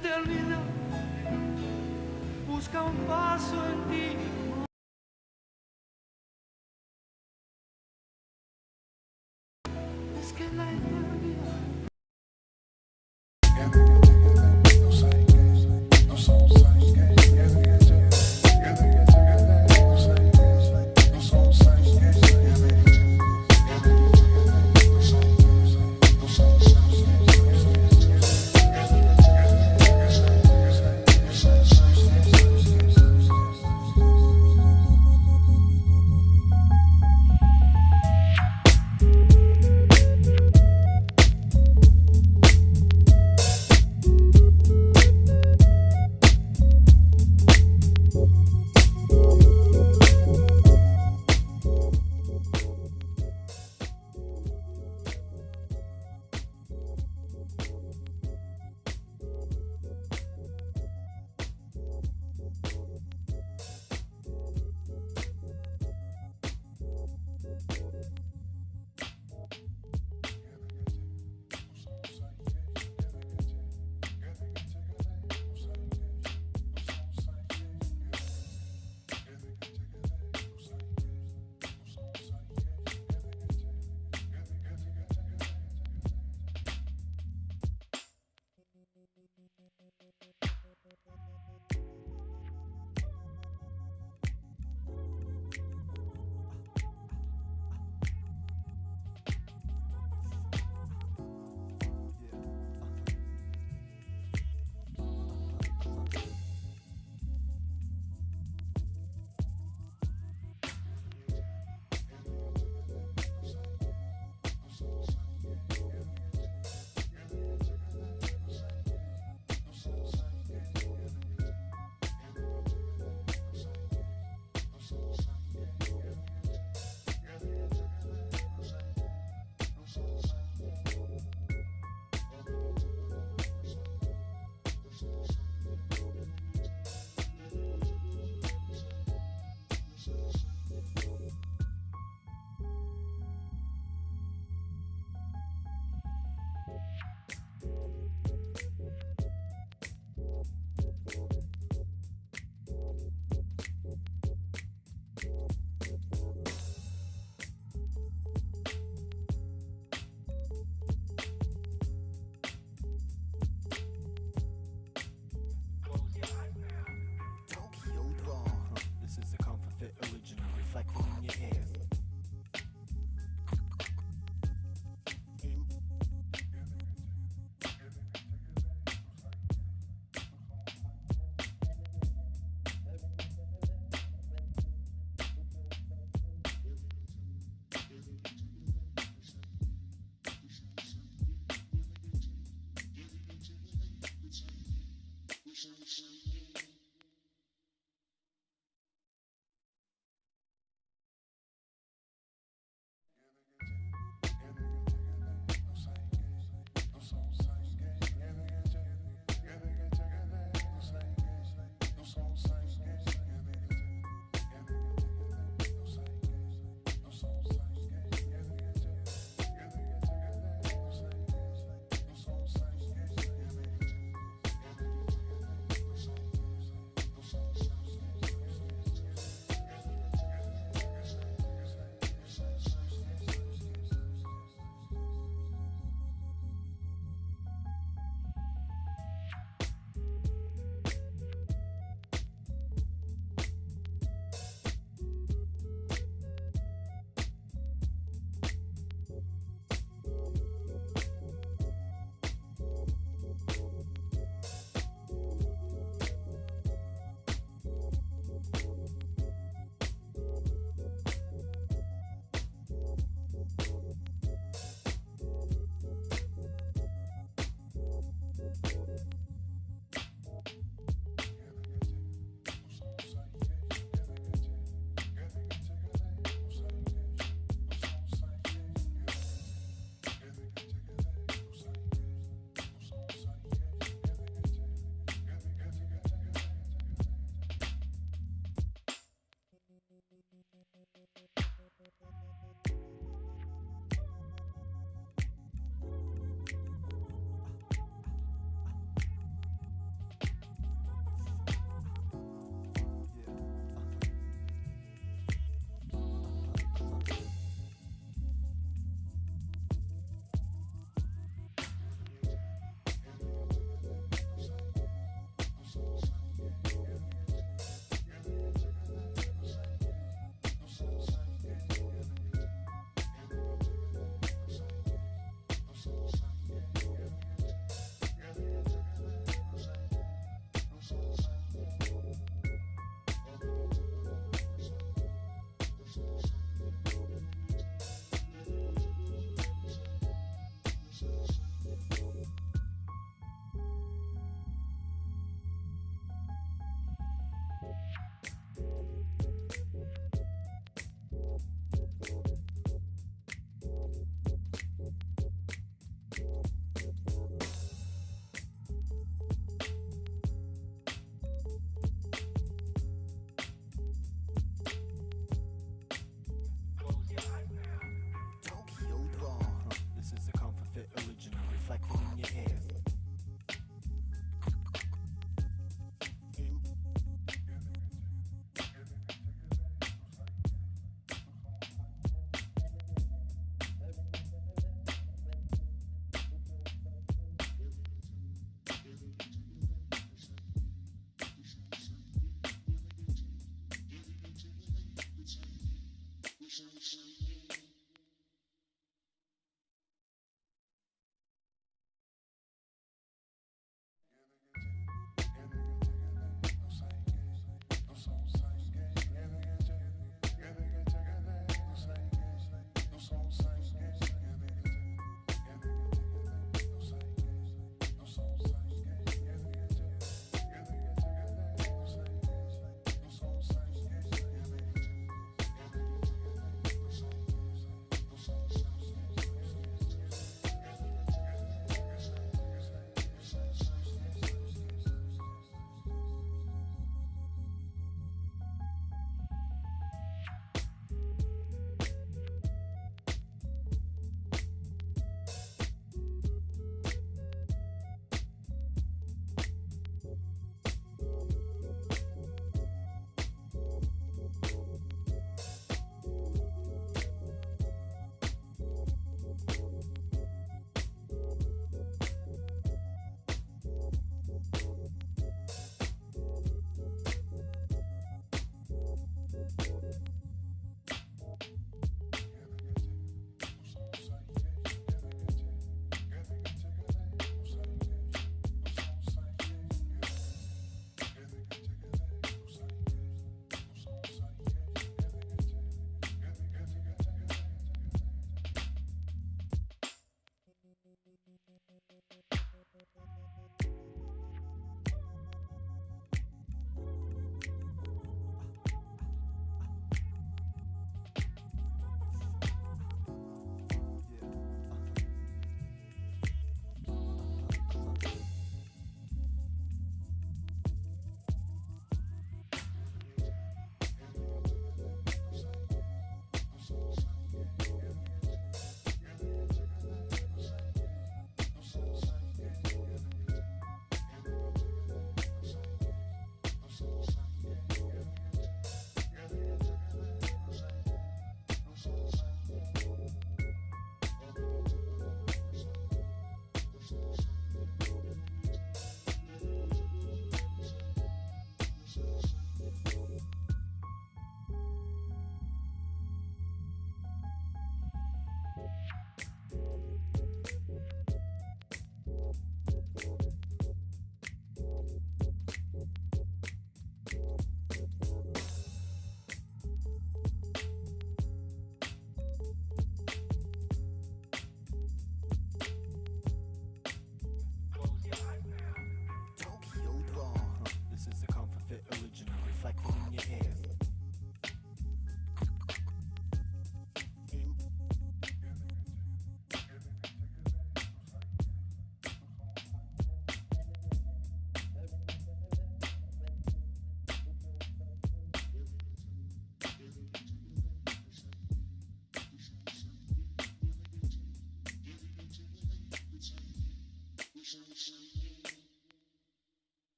eternidad busca un paso en ti. Es que la eternidad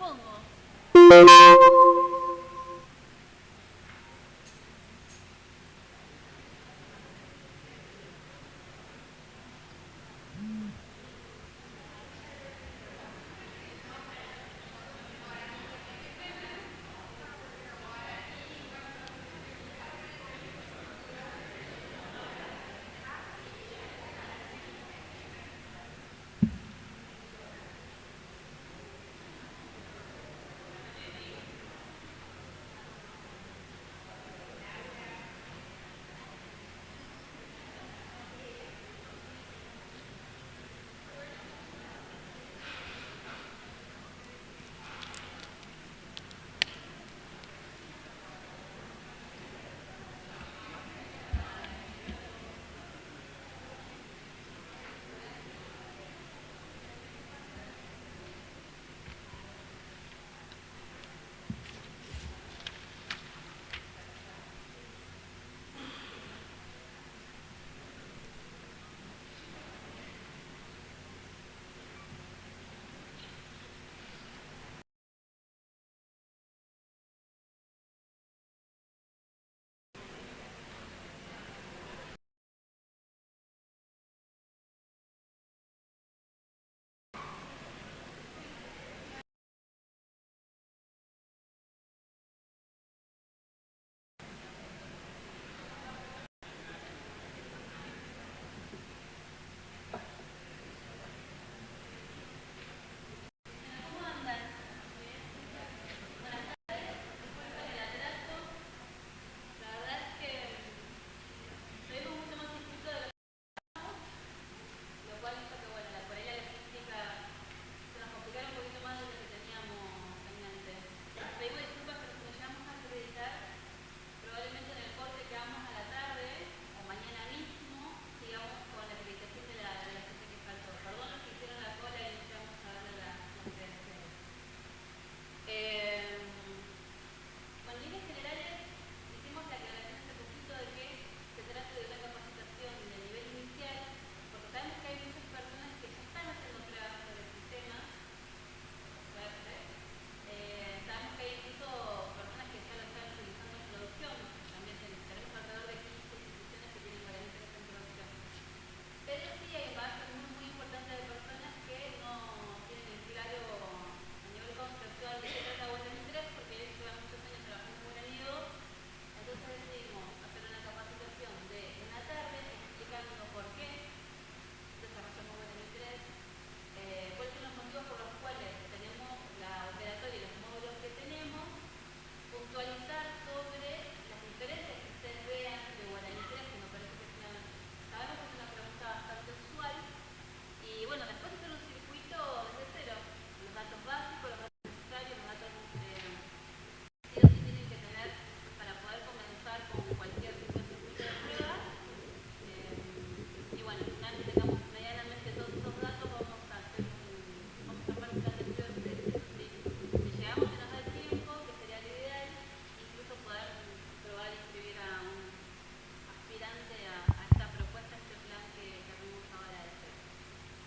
supongo.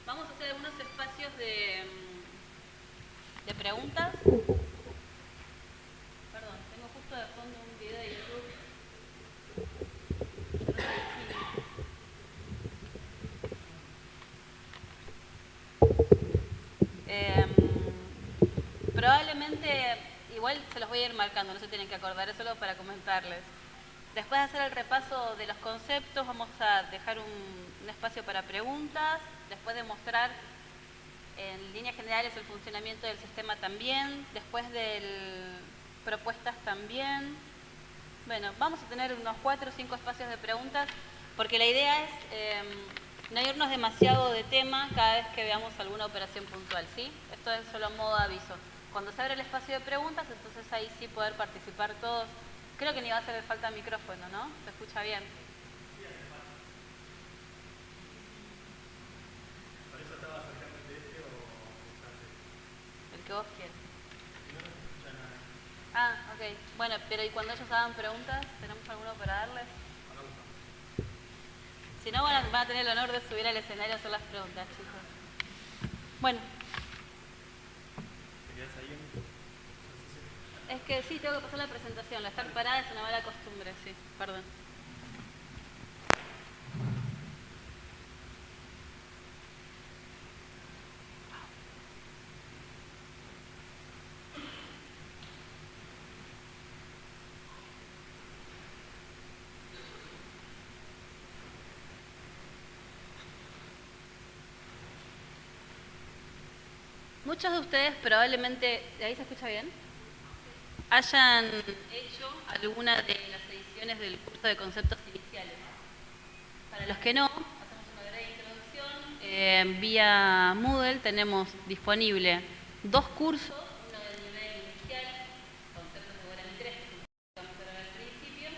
Vamos a hacer algunos espacios de preguntas. Perdón, tengo justo de fondo un video de YouTube. Probablemente, igual se los voy a ir marcando, no se tienen que acordar, es solo para comentarles. Después de hacer el repaso de los conceptos, vamos a dejar un espacio para preguntas, después de mostrar en líneas generales el funcionamiento del sistema también, después de propuestas también. Bueno, vamos a tener unos 4 o 5 espacios de preguntas, porque la idea es no irnos demasiado de tema cada vez que veamos alguna operación puntual, ¿sí? Esto es solo modo de aviso. Cuando se abre el espacio de preguntas, entonces ahí sí poder participar todos. Creo que ni va a hacer falta micrófono, ¿no? ¿Se escucha bien? ¿Por eso estaba acercándote este o El que vos quieras. no se escucha nada? Ah, ok. Bueno, pero ¿y cuando ellos hagan preguntas, tenemos alguno para darles? Si no, van a tener el honor de subir al escenario a hacer las preguntas, chicos. Bueno. ¿Te quedas ahí? Es que sí, tengo que pasar la presentación. La estar parada es una mala costumbre, sí. Perdón. Muchos de ustedes probablemente, ¿de ahí se escucha bien? Hayan hecho alguna de las ediciones del curso de conceptos iniciales. Para los que no, hacemos una breve introducción. Vía Moodle tenemos disponible 2 cursos, uno de nivel inicial, conceptos de Guaraní 3, que vamos a ver al principio,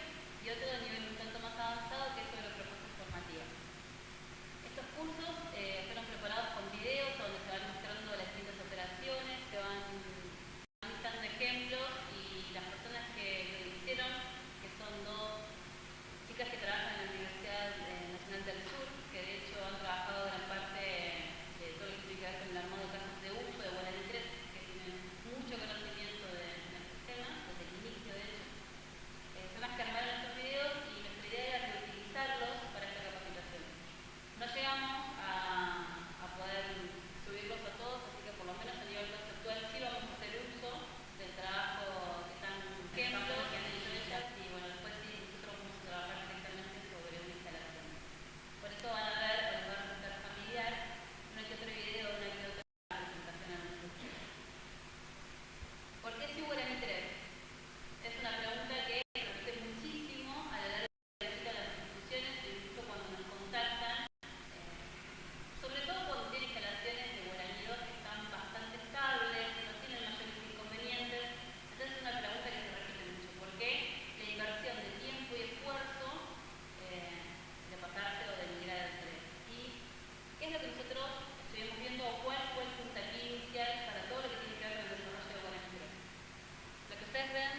y otro de nivel un tanto más avanzado, que es sobre propuestas formativas. Estos cursos fueron preparados con videos donde se van mostrando las distintas operaciones, se van dando ejemplos, y las personas que lo hicieron, que son 2 chicas que trabajan en la Universidad Nacional del Sur, que de hecho han trabajado gran parte de todo lo que tiene que ver con el armado de casos de uso de Guaraní 3, que tienen mucho conocimiento del sistema, desde el inicio de hecho. Son las que armaron estos videos y nuestra idea era reutilizarlos para esta capacitación. No llegamos a poder subirlos a todos, así que por lo menos a nivel conceptual sí vamos a hacer uso del trabajo que están ejemplos que han hecho ellas, y bueno, después sí nosotros vamos a trabajar directamente sobre una instalación. Por eso van a ver, en lugar de estar familiar, uno que otro video, una que otra presentación a nosotros. ¿Por qué si Guaraní 3? Es una pregunta que se repite muchísimo a lo largo de la visita a las instituciones, incluso cuando nos contactan, sobre todo cuando tienen instalaciones de Guaraní 2 que están bastante estables, no tienen mayores inconvenientes. Entonces es una pregunta que se repite mucho. ¿Por qué la inversión de tiempo y esfuerzo de pasarse o de migrar al 3? ¿Y qué es lo que nosotros estuvimos viendo, o cuál fue el puntapié inicial para todo lo que tiene que ver con el desarrollo de Guaraní 3? Lo que ustedes ven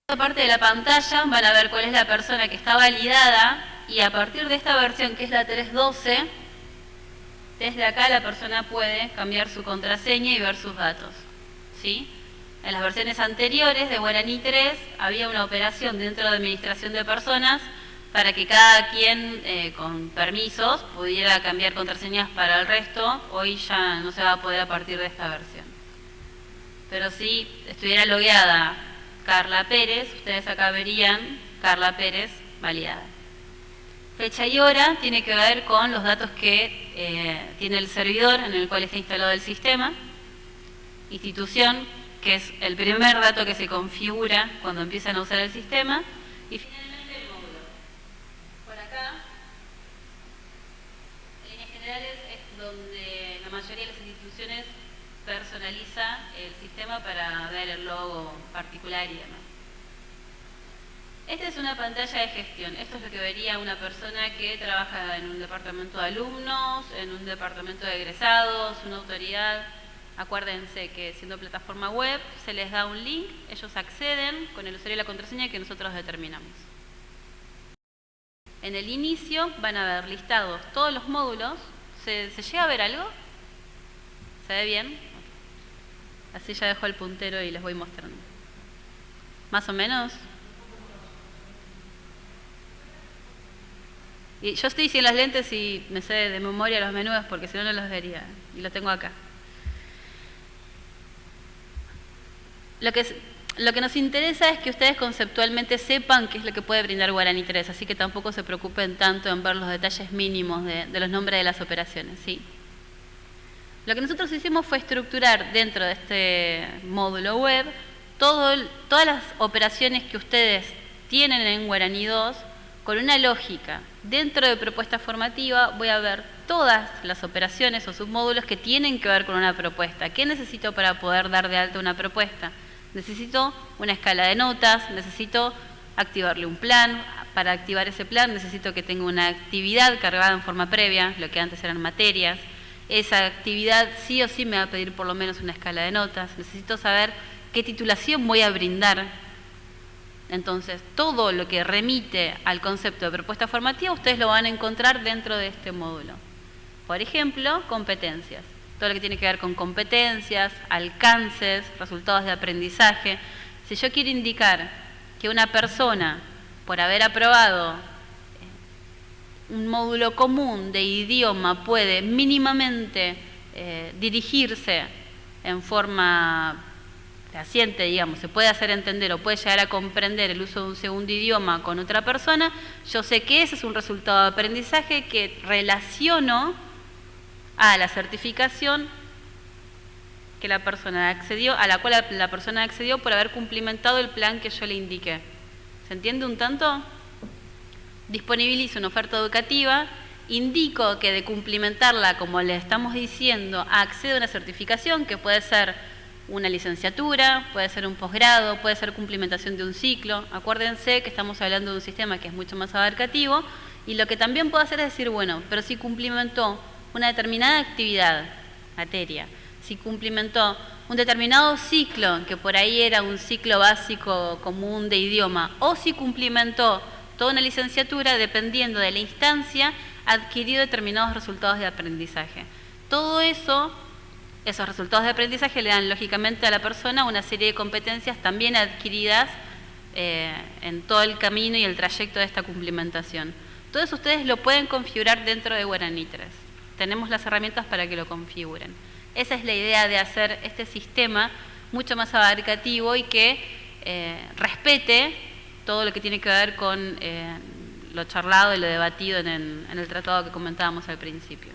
esta parte de la pantalla van a ver cuál es la persona que está validada y a partir de esta versión, que es la 3.12, desde acá la persona puede cambiar su contraseña y ver sus datos, ¿sí? En las versiones anteriores de Guaraní 3 había una operación dentro de administración de personas para que cada quien con permisos pudiera cambiar contraseñas para el resto. Hoy ya no se va a poder a partir de esta versión. Pero si estuviera logueada Carla Pérez, ustedes acá verían Carla Pérez validada. Fecha y hora tiene que ver con los datos que tiene el servidor en el cual está instalado el sistema. Institución, que es el primer dato que se configura cuando empiezan a usar el sistema. Y finalmente el módulo. Por acá, en líneas generales, es donde la mayoría de las instituciones personaliza el sistema para dar el logo particular y demás. Esta es una pantalla de gestión. Esto es lo que vería una persona que trabaja en un departamento de alumnos, en un departamento de egresados, una autoridad. Acuérdense que siendo plataforma web se les da un link, ellos acceden con el usuario y la contraseña que nosotros determinamos. En el inicio van a ver listados todos los módulos. ¿Se llega a ver algo? ¿Se ve bien? Así ya dejo el puntero y les voy mostrando. ¿Más o menos? Y yo estoy sin las lentes y me sé de memoria los menús porque si no, no los vería. Y los tengo acá. Lo que nos interesa es que ustedes conceptualmente sepan qué es lo que puede brindar Guaraní 3, así que tampoco se preocupen tanto en ver los detalles mínimos de los nombres de las operaciones, ¿sí? Lo que nosotros hicimos fue estructurar dentro de este módulo web todas las operaciones que ustedes tienen en Guaraní 2 con una lógica. Dentro de propuesta formativa voy a ver todas las operaciones o submódulos que tienen que ver con una propuesta. ¿Qué necesito para poder dar de alta una propuesta? Necesito una escala de notas, necesito activarle un plan. Para activar ese plan necesito que tenga una actividad cargada en forma previa, lo que antes eran materias. Esa actividad sí o sí me va a pedir por lo menos una escala de notas. Necesito saber qué titulación voy a brindar. Entonces, todo lo que remite al concepto de propuesta formativa, ustedes lo van a encontrar dentro de este módulo. Por ejemplo, competencias. Todo lo que tiene que ver con competencias, alcances, resultados de aprendizaje. Si yo quiero indicar que una persona, por haber aprobado un módulo común de idioma, puede mínimamente dirigirse en forma fehaciente, digamos, se puede hacer entender o puede llegar a comprender el uso de un segundo idioma con otra persona, yo sé que ese es un resultado de aprendizaje que relaciono a la certificación que la persona accedió, a la cual la persona accedió por haber cumplimentado el plan que yo le indiqué. ¿Se entiende un tanto? Disponibilizo una oferta educativa, indico que de cumplimentarla, como le estamos diciendo, accede a una certificación que puede ser una licenciatura, puede ser un posgrado, puede ser cumplimentación de un ciclo. Acuérdense que estamos hablando de un sistema que es mucho más abarcativo y lo que también puedo hacer es decir, bueno, pero si cumplimentó una determinada actividad, materia, si cumplimentó un determinado ciclo, que por ahí era un ciclo básico común de idioma, o si cumplimentó toda una licenciatura, dependiendo de la instancia, adquirió determinados resultados de aprendizaje. Todo eso, esos resultados de aprendizaje le dan lógicamente a la persona una serie de competencias también adquiridas en todo el camino y el trayecto de esta cumplimentación. Todo eso ustedes lo pueden configurar dentro de Guaraní 3. Tenemos las herramientas para que lo configuren. Esa es la idea de hacer este sistema mucho más abarcativo y que respete todo lo que tiene que ver con lo charlado y lo debatido en el tratado que comentábamos al principio.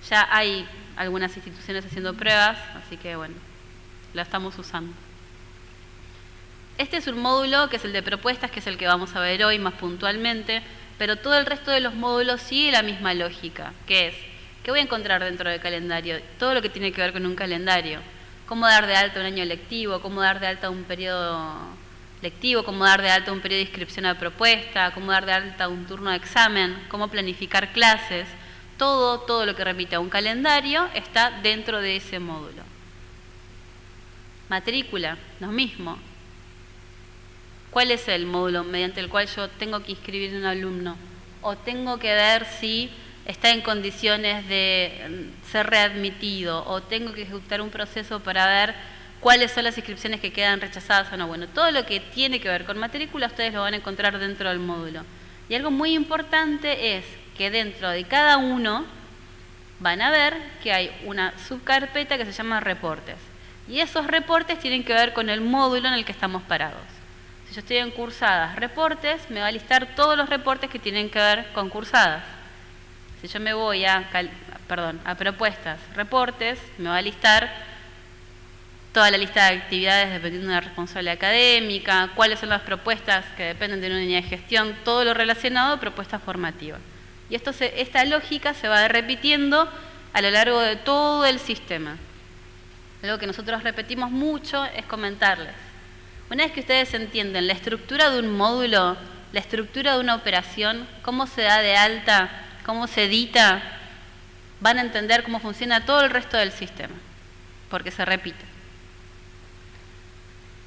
Ya hay algunas instituciones haciendo pruebas, así que bueno, la estamos usando. Este es un módulo que es el de propuestas, que es el que vamos a ver hoy más puntualmente, pero todo el resto de los módulos sigue la misma lógica, que es, ¿qué voy a encontrar dentro del calendario? Todo lo que tiene que ver con un calendario. Cómo dar de alta un año lectivo, cómo dar de alta un periodo lectivo, cómo dar de alta un periodo de inscripción a propuesta, cómo dar de alta un turno de examen, cómo planificar clases. Todo lo que remite a un calendario está dentro de ese módulo. Matrícula, lo mismo. ¿Cuál es el módulo mediante el cual yo tengo que inscribir a un alumno? O tengo que ver si está en condiciones de ser readmitido, o tengo que ejecutar un proceso para ver cuáles son las inscripciones que quedan rechazadas o no. Bueno, todo lo que tiene que ver con matrícula ustedes lo van a encontrar dentro del módulo. Y algo muy importante es que dentro de cada uno van a ver que hay una subcarpeta que se llama reportes. Y esos reportes tienen que ver con el módulo en el que estamos parados. Si yo estoy en cursadas, reportes, me va a listar todos los reportes que tienen que ver con cursadas. Si yo me voy a propuestas, reportes, me va a listar toda la lista de actividades dependiendo de una responsable académica, cuáles son las propuestas que dependen de una unidad de gestión, todo lo relacionado a propuestas formativas. Y esta lógica se va repitiendo a lo largo de todo el sistema. Algo que nosotros repetimos mucho es comentarles. Una vez que ustedes entienden la estructura de un módulo, la estructura de una operación, cómo se da de alta, cómo se edita, van a entender cómo funciona todo el resto del sistema, porque se repite.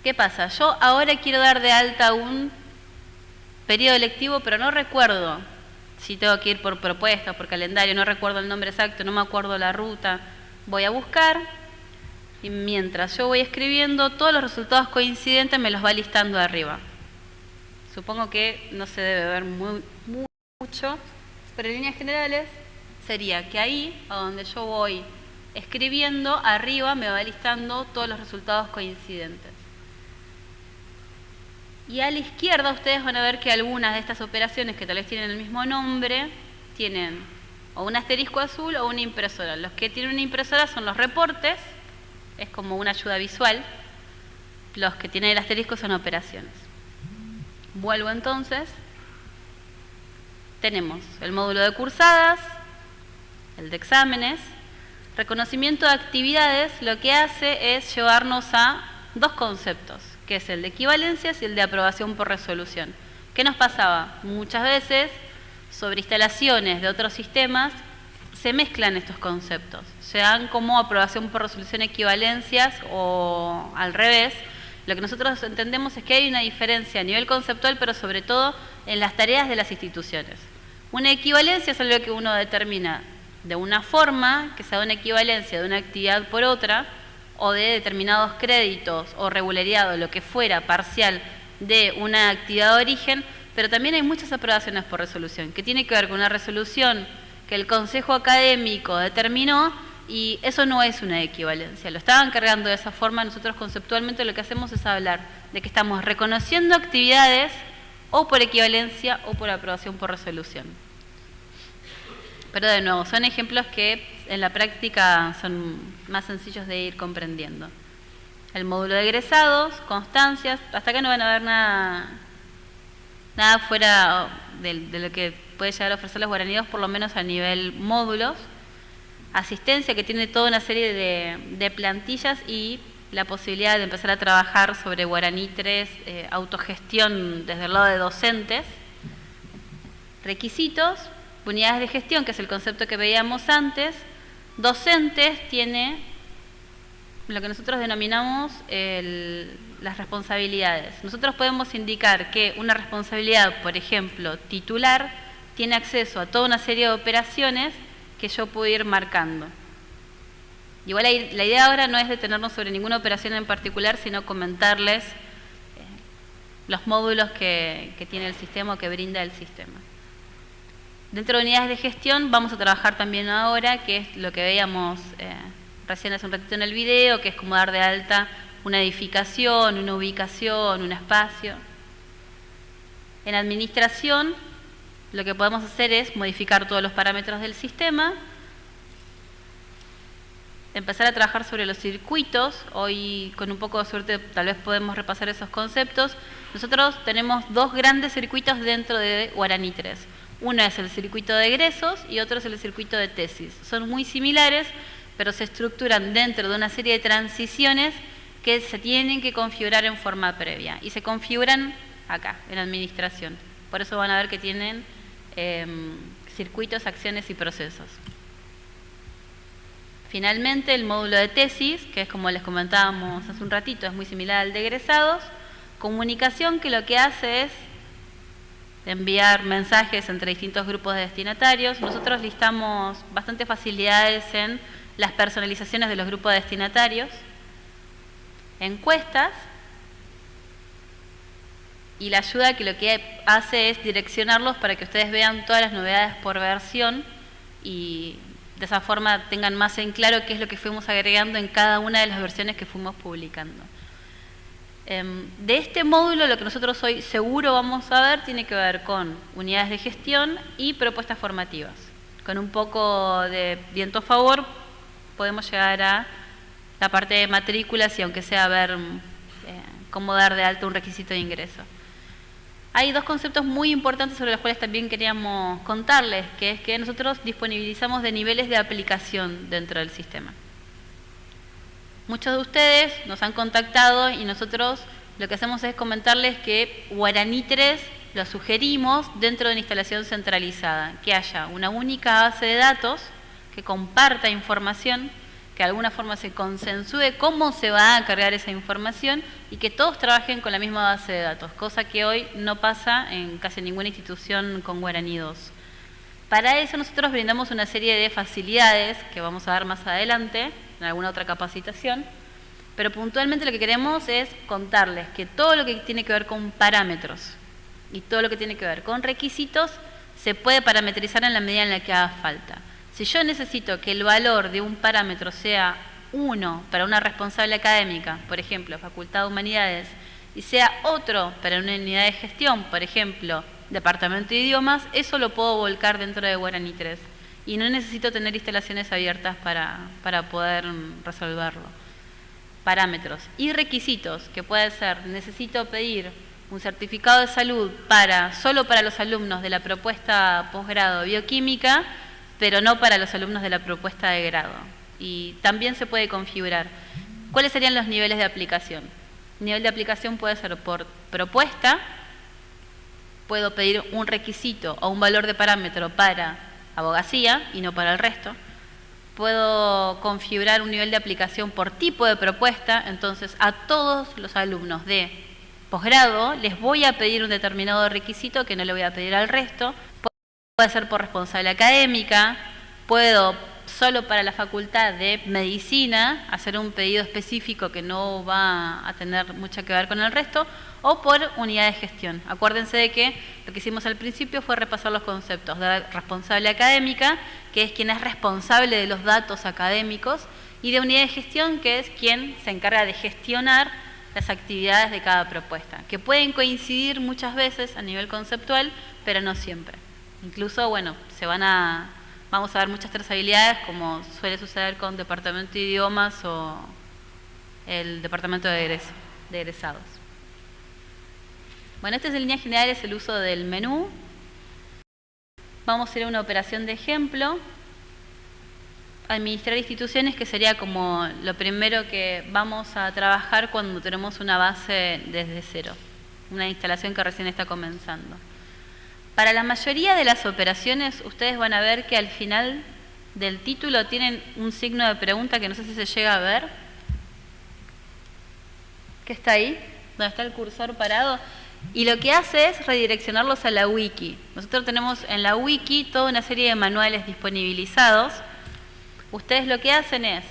¿Qué pasa? Yo ahora quiero dar de alta un periodo lectivo, pero no recuerdo si tengo que ir por propuesta, por calendario, no recuerdo el nombre exacto, no me acuerdo la ruta. Voy a buscar y mientras yo voy escribiendo, todos los resultados coincidentes me los va listando arriba. Supongo que no se debe ver mucho, pero en líneas generales sería que ahí, a donde yo voy escribiendo, arriba me va listando todos los resultados coincidentes. Y a la izquierda ustedes van a ver que algunas de estas operaciones que tal vez tienen el mismo nombre, tienen o un asterisco azul o una impresora. Los que tienen una impresora son los reportes, es como una ayuda visual. Los que tienen el asterisco son operaciones. Vuelvo entonces. Tenemos el módulo de cursadas, el de exámenes. Reconocimiento de actividades lo que hace es llevarnos a dos conceptos, que es el de equivalencias y el de aprobación por resolución. ¿Qué nos pasaba? Muchas veces, sobre instalaciones de otros sistemas, se mezclan estos conceptos. Se dan como aprobación por resolución equivalencias o al revés. Lo que nosotros entendemos es que hay una diferencia a nivel conceptual, pero sobre todo en las tareas de las instituciones. Una equivalencia es algo que uno determina de una forma, que sea una equivalencia de una actividad por otra, o de determinados créditos o regularidad o lo que fuera parcial de una actividad de origen, pero también hay muchas aprobaciones por resolución, que tiene que ver con una resolución que el Consejo Académico determinó y eso no es una equivalencia. Lo estaban cargando de esa forma. Nosotros conceptualmente lo que hacemos es hablar de que estamos reconociendo actividades o por equivalencia o por aprobación por resolución. Pero de nuevo, son ejemplos que en la práctica son más sencillos de ir comprendiendo. El módulo de egresados, constancias, hasta acá no van a ver nada fuera de lo que puede llegar a ofrecer los Guaraní 2, por lo menos a nivel módulos. Asistencia, que tiene toda una serie de plantillas y la posibilidad de empezar a trabajar sobre Guaraní 3, autogestión desde el lado de docentes. Requisitos, unidades de gestión, que es el concepto que veíamos antes. Docentes tiene lo que nosotros denominamos las responsabilidades. Nosotros podemos indicar que una responsabilidad, por ejemplo, titular, tiene acceso a toda una serie de operaciones que yo puedo ir marcando. Igual la idea ahora no es detenernos sobre ninguna operación en particular, sino comentarles los módulos que tiene el sistema o que brinda el sistema. Dentro de unidades de gestión vamos a trabajar también ahora, que es lo que veíamos recién hace un ratito en el video, que es como dar de alta una edificación, una ubicación, un espacio. En administración, lo que podemos hacer es modificar todos los parámetros del sistema, empezar a trabajar sobre los circuitos. Hoy, con un poco de suerte, tal vez podemos repasar esos conceptos. Nosotros tenemos dos grandes circuitos dentro de Guaraní 3. Uno es el circuito de egresos y otro es el circuito de tesis. Son muy similares, pero se estructuran dentro de una serie de transiciones que se tienen que configurar en forma previa. Y se configuran acá, en administración. Por eso van a ver que tienen circuitos, acciones y procesos. Finalmente, el módulo de tesis, que es como les comentábamos hace un ratito, es muy similar al de egresados. Comunicación, que lo que hace es enviar mensajes entre distintos grupos de destinatarios. Nosotros listamos bastante facilidades en las personalizaciones de los grupos de destinatarios, encuestas, y la ayuda, que lo que hace es direccionarlos para que ustedes vean todas las novedades por versión y de esa forma tengan más en claro qué es lo que fuimos agregando en cada una de las versiones que fuimos publicando. De este módulo, lo que nosotros hoy seguro vamos a ver tiene que ver con unidades de gestión y propuestas formativas. Con un poco de viento a favor podemos llegar a la parte de matrículas y aunque sea ver cómo dar de alta un requisito de ingreso. Hay dos conceptos muy importantes sobre los cuales también queríamos contarles, que es que nosotros disponibilizamos de niveles de aplicación dentro del sistema. Muchos de ustedes nos han contactado y nosotros lo que hacemos es comentarles que Guaraní 3 lo sugerimos dentro de una instalación centralizada, que haya una única base de datos que comparta información, que de alguna forma se consensúe cómo se va a cargar esa información y que todos trabajen con la misma base de datos, cosa que hoy no pasa en casi ninguna institución con Guaraní 2. Para eso nosotros brindamos una serie de facilidades que vamos a ver más adelante en alguna otra capacitación, pero puntualmente lo que queremos es contarles que todo lo que tiene que ver con parámetros y todo lo que tiene que ver con requisitos se puede parametrizar en la medida en la que haga falta. Si yo necesito que el valor de un parámetro sea 1 para una responsable académica, por ejemplo, Facultad de Humanidades, y sea otro para una unidad de gestión, por ejemplo, Departamento de Idiomas, eso lo puedo volcar dentro de Guaraní 3. Y no necesito tener instalaciones abiertas para poder resolverlo. Parámetros y requisitos, que puede ser, necesito pedir un certificado de salud solo para los alumnos de la propuesta posgrado bioquímica, pero no para los alumnos de la propuesta de grado. Y también se puede configurar. ¿Cuáles serían los niveles de aplicación? El nivel de aplicación puede ser por propuesta, puedo pedir un requisito o un valor de parámetro para abogacía y no para el resto. Puedo configurar un nivel de aplicación por tipo de propuesta, entonces a todos los alumnos de posgrado les voy a pedir un determinado requisito que no le voy a pedir al resto. Puede ser por responsable académica, puedo solo para la Facultad de Medicina hacer un pedido específico que no va a tener mucho que ver con el resto, o por unidad de gestión. Acuérdense de que lo que hicimos al principio fue repasar los conceptos de responsable académica, que es quien es responsable de los datos académicos, y de unidad de gestión, que es quien se encarga de gestionar las actividades de cada propuesta, que pueden coincidir muchas veces a nivel conceptual, pero no siempre. Incluso, bueno, vamos a ver muchas trazabilidades, como suele suceder con Departamento de Idiomas o el Departamento de Egresados. Bueno, este es en líneas generales el uso del menú. Vamos a ir a una operación de ejemplo. Administrar instituciones, que sería como lo primero que vamos a trabajar cuando tenemos una base desde cero, una instalación que recién está comenzando. Para la mayoría de las operaciones, ustedes van a ver que al final del título tienen un signo de pregunta que no sé si se llega a ver. ¿Qué está ahí? ¿Dónde está el cursor parado? Y lo que hace es redireccionarlos a la wiki. Nosotros tenemos en la wiki toda una serie de manuales disponibilizados. Ustedes lo que hacen es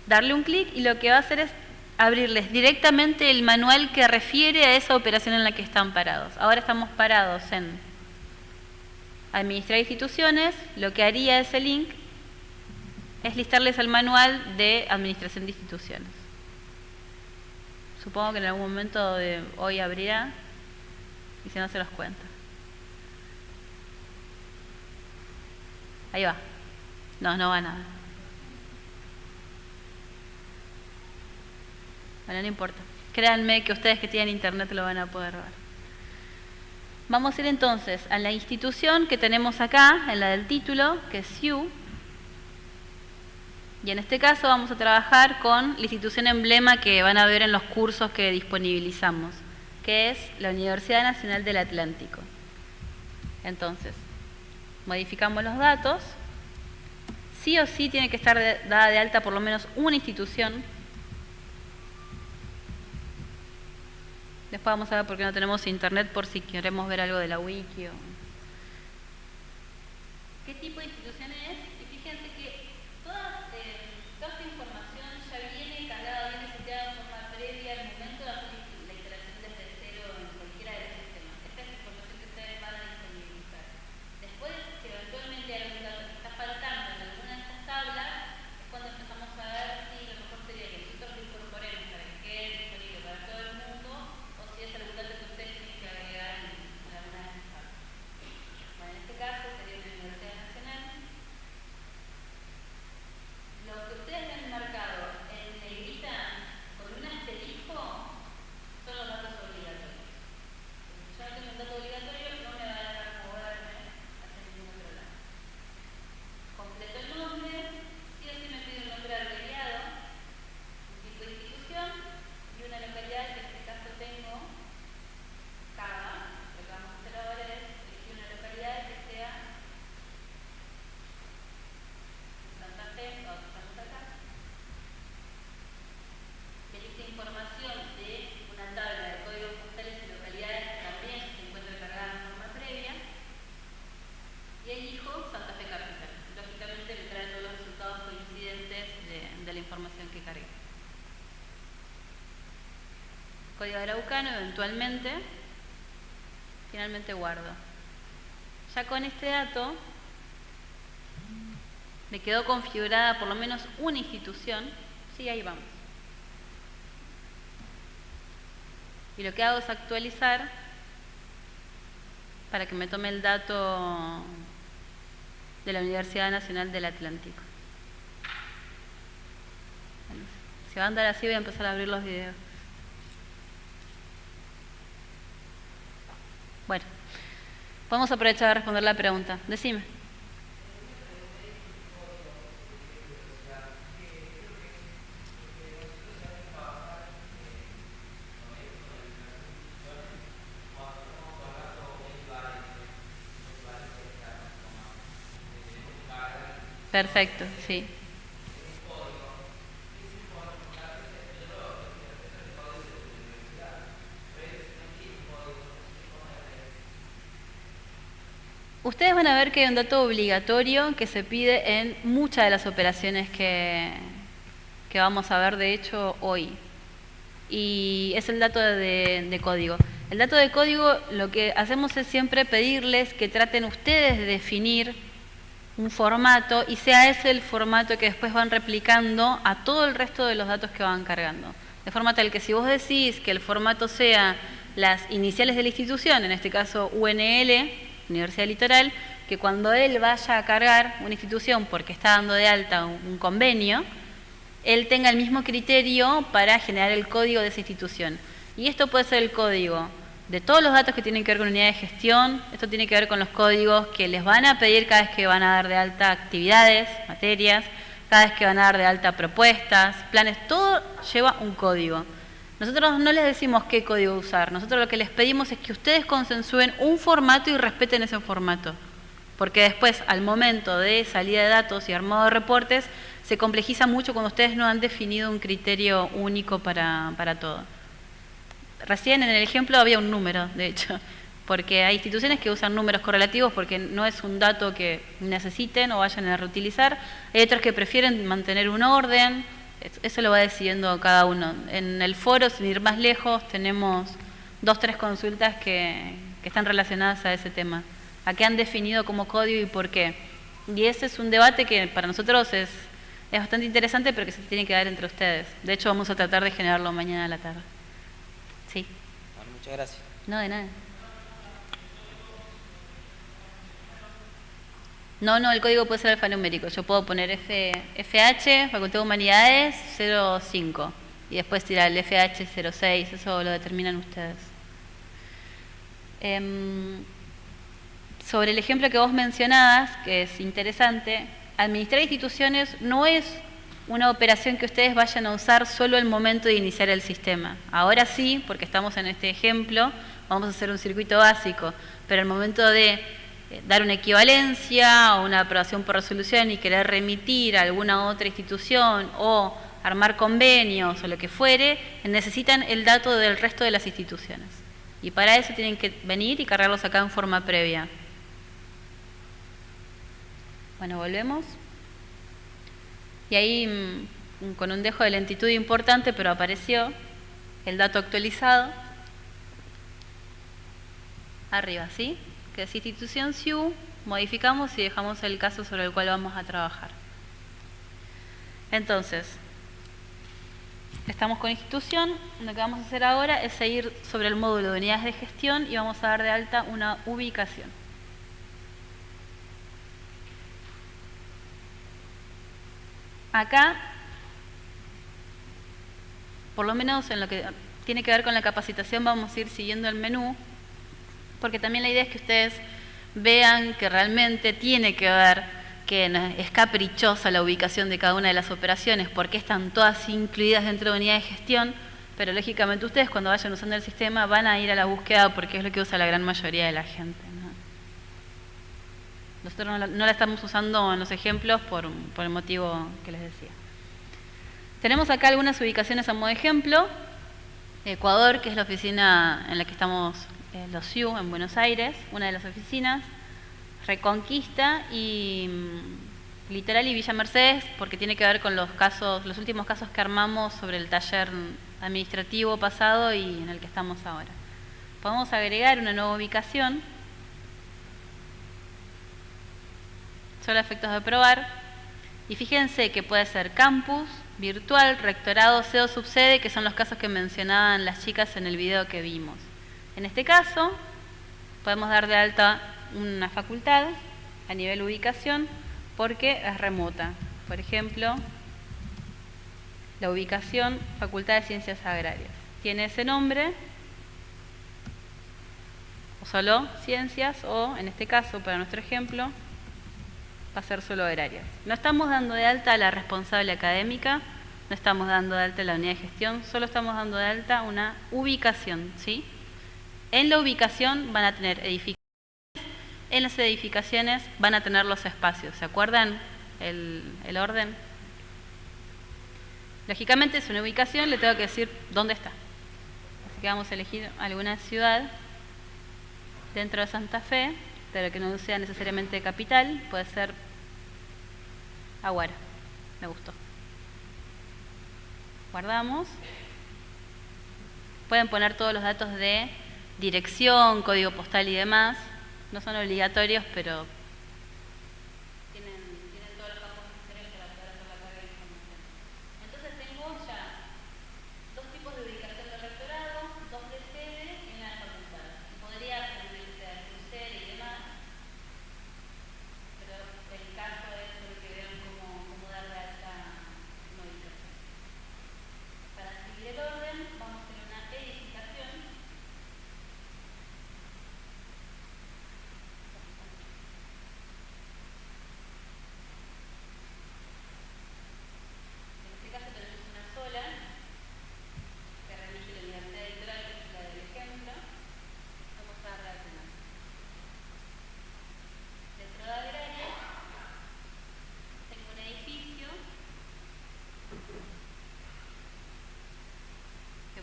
darle un clic y lo que va a hacer es abrirles directamente el manual que refiere a esa operación en la que están parados. Ahora estamos parados en administrar instituciones. Lo que haría ese link es listarles el manual de administración de instituciones. Supongo que en algún momento de hoy abrirá y si no se los cuenta. Ahí va. No va nada. Bueno, no importa. Créanme que ustedes que tienen internet lo van a poder ver. Vamos a ir entonces a la institución que tenemos acá, en la del título, que es SIU. Y en este caso vamos a trabajar con la institución emblema que van a ver en los cursos que disponibilizamos, que es la Universidad Nacional del Atlántico. Entonces, modificamos los datos. Sí o sí tiene que estar dada de alta por lo menos una institución. Después vamos a ver por qué no tenemos internet, por si queremos ver algo de la wiki. ¿Qué tipo de institución es? Y fíjense que toda esta información ya viene cargada, viene seteada de forma previa al momento de hacer la instalación desde cero en cualquiera de los sistemas. Esta es la información que ustedes van a disponibilizar. Después, si eventualmente hay algún dato que está faltando en alguna de estas tablas, es cuando empezamos a ver si lo mejor sería que nosotros lo incorporemos para que quede disponible para todo el mundo, o si es algún dato que ustedes tienen que agregar en alguna de estas tablas. Bueno, en este caso sería una universidad nacional. Lo que ustedes ven marcado en negrita con un asterisco son los datos obligatorios. Si yo no tengo un dato obligatorio, no me va a dejar moverme hacia ningún otro lado. Completo el nombre, sí o sí me pide un nombre abreviado, un tipo de institución y una localidad, que en este caso tengo Cava. Lo que vamos a hacer ahora es elegir una localidad que sea Santa Fe, o estamos acá. Elige información de una tabla de códigos postales y localidades que también se encuentra cargada de forma previa. Y elijo Santa Fe Capital. Lógicamente me trae todos los resultados coincidentes de la información que cargué. Código de Araucano, eventualmente. Finalmente guardo. Ya con este dato me quedó configurada por lo menos una institución. Sí, ahí vamos. Y lo que hago es actualizar para que me tome el dato de la Universidad Nacional del Atlántico. Bueno, si va a andar así voy a empezar a abrir los videos. Bueno, podemos aprovechar a responder la pregunta. Decime. Perfecto, sí. Ustedes van a ver que hay un dato obligatorio que se pide en muchas de las operaciones que vamos a ver, de hecho, hoy. Y es el dato de código. El dato de código, lo que hacemos es siempre pedirles que traten ustedes de definir un formato y sea ese el formato que después van replicando a todo el resto de los datos que van cargando. De forma tal que si vos decís que el formato sea las iniciales de la institución, en este caso UNL, Universidad Litoral, que cuando él vaya a cargar una institución porque está dando de alta un convenio, él tenga el mismo criterio para generar el código de esa institución. Y esto puede ser el código de todos los datos que tienen que ver con unidad de gestión. Esto tiene que ver con los códigos que les van a pedir cada vez que van a dar de alta actividades, materias, cada vez que van a dar de alta propuestas, planes, todo lleva un código. Nosotros no les decimos qué código usar, nosotros lo que les pedimos es que ustedes consensúen un formato y respeten ese formato. Porque después, al momento de salida de datos y armado de reportes, se complejiza mucho cuando ustedes no han definido un criterio único para todo. Recién en el ejemplo había un número, de hecho, porque hay instituciones que usan números correlativos porque no es un dato que necesiten o vayan a reutilizar. Hay otros que prefieren mantener un orden. Eso lo va decidiendo cada uno. En el foro, sin ir más lejos, tenemos 2 o 3 consultas que están relacionadas a ese tema. A qué han definido como código y por qué. Y ese es un debate que para nosotros es bastante interesante, pero que se tiene que dar entre ustedes. De hecho, vamos a tratar de generarlo mañana a la tarde. Sí. Bueno, muchas gracias. No, de nada. No, el código puede ser alfanumérico. Yo puedo poner FH, Facultad de Humanidades, 05. Y después tirar el FH 06. Eso lo determinan ustedes. Sobre el ejemplo que vos mencionabas, que es interesante, administrar instituciones no es una operación que ustedes vayan a usar solo al momento de iniciar el sistema. Ahora sí, porque estamos en este ejemplo, vamos a hacer un circuito básico, pero al momento de dar una equivalencia o una aprobación por resolución y querer remitir a alguna otra institución o armar convenios o lo que fuere, necesitan el dato del resto de las instituciones. Y para eso tienen que venir y cargarlos acá en forma previa. Bueno, volvemos. Y ahí, con un dejo de lentitud importante, pero apareció el dato actualizado. Arriba, ¿sí? Que es institución SIU, modificamos y dejamos el caso sobre el cual vamos a trabajar. Entonces, estamos con institución. Lo que vamos a hacer ahora es seguir sobre el módulo de unidades de gestión y vamos a dar de alta una ubicación. Acá, por lo menos en lo que tiene que ver con la capacitación, vamos a ir siguiendo el menú, porque también la idea es que ustedes vean que realmente tiene que ver, que no es caprichosa la ubicación de cada una de las operaciones, porque están todas incluidas dentro de unidades de gestión, pero lógicamente ustedes cuando vayan usando el sistema van a ir a la búsqueda porque es lo que usa la gran mayoría de la gente, ¿no? Nosotros no la estamos usando en los ejemplos por el motivo que les decía. Tenemos acá algunas ubicaciones a modo de ejemplo. Ecuador, que es la oficina en la que estamos los SIU en Buenos Aires, una de las oficinas. Reconquista y Litoral y Villa Mercedes, porque tiene que ver con los últimos casos que armamos sobre el taller administrativo pasado y en el que estamos ahora. Podemos agregar una nueva ubicación, solo a efectos de probar, y fíjense que puede ser campus, virtual, rectorado, sede o subsede, que son los casos que mencionaban las chicas en el video que vimos. En este caso, podemos dar de alta una facultad a nivel ubicación porque es remota. Por ejemplo, la ubicación Facultad de Ciencias Agrarias. Tiene ese nombre, o solo Ciencias, o en este caso, para nuestro ejemplo, va a ser solo Agrarias. No estamos dando de alta a la responsable académica, no estamos dando de alta la unidad de gestión, solo estamos dando de alta una ubicación, ¿sí? En la ubicación van a tener edificaciones, en las edificaciones van a tener los espacios. ¿Se acuerdan el orden? Lógicamente es una ubicación, le tengo que decir dónde está. Así que vamos a elegir alguna ciudad dentro de Santa Fe, pero que no sea necesariamente capital, puede ser Aguara. Me gustó. Guardamos. Pueden poner todos los datos de dirección, código postal y demás. No son obligatorios, pero tienen todos los campos necesarios para poder hacer la carga de información. Entonces tengo ya dos tipos de ubicación de rectorado, dos de sede y una de facultad. Podría servirse de sede y demás, pero el caso es el que vean cómo dar de alta una ubicación. Para seguir el orden, vamos a hacer una edificación.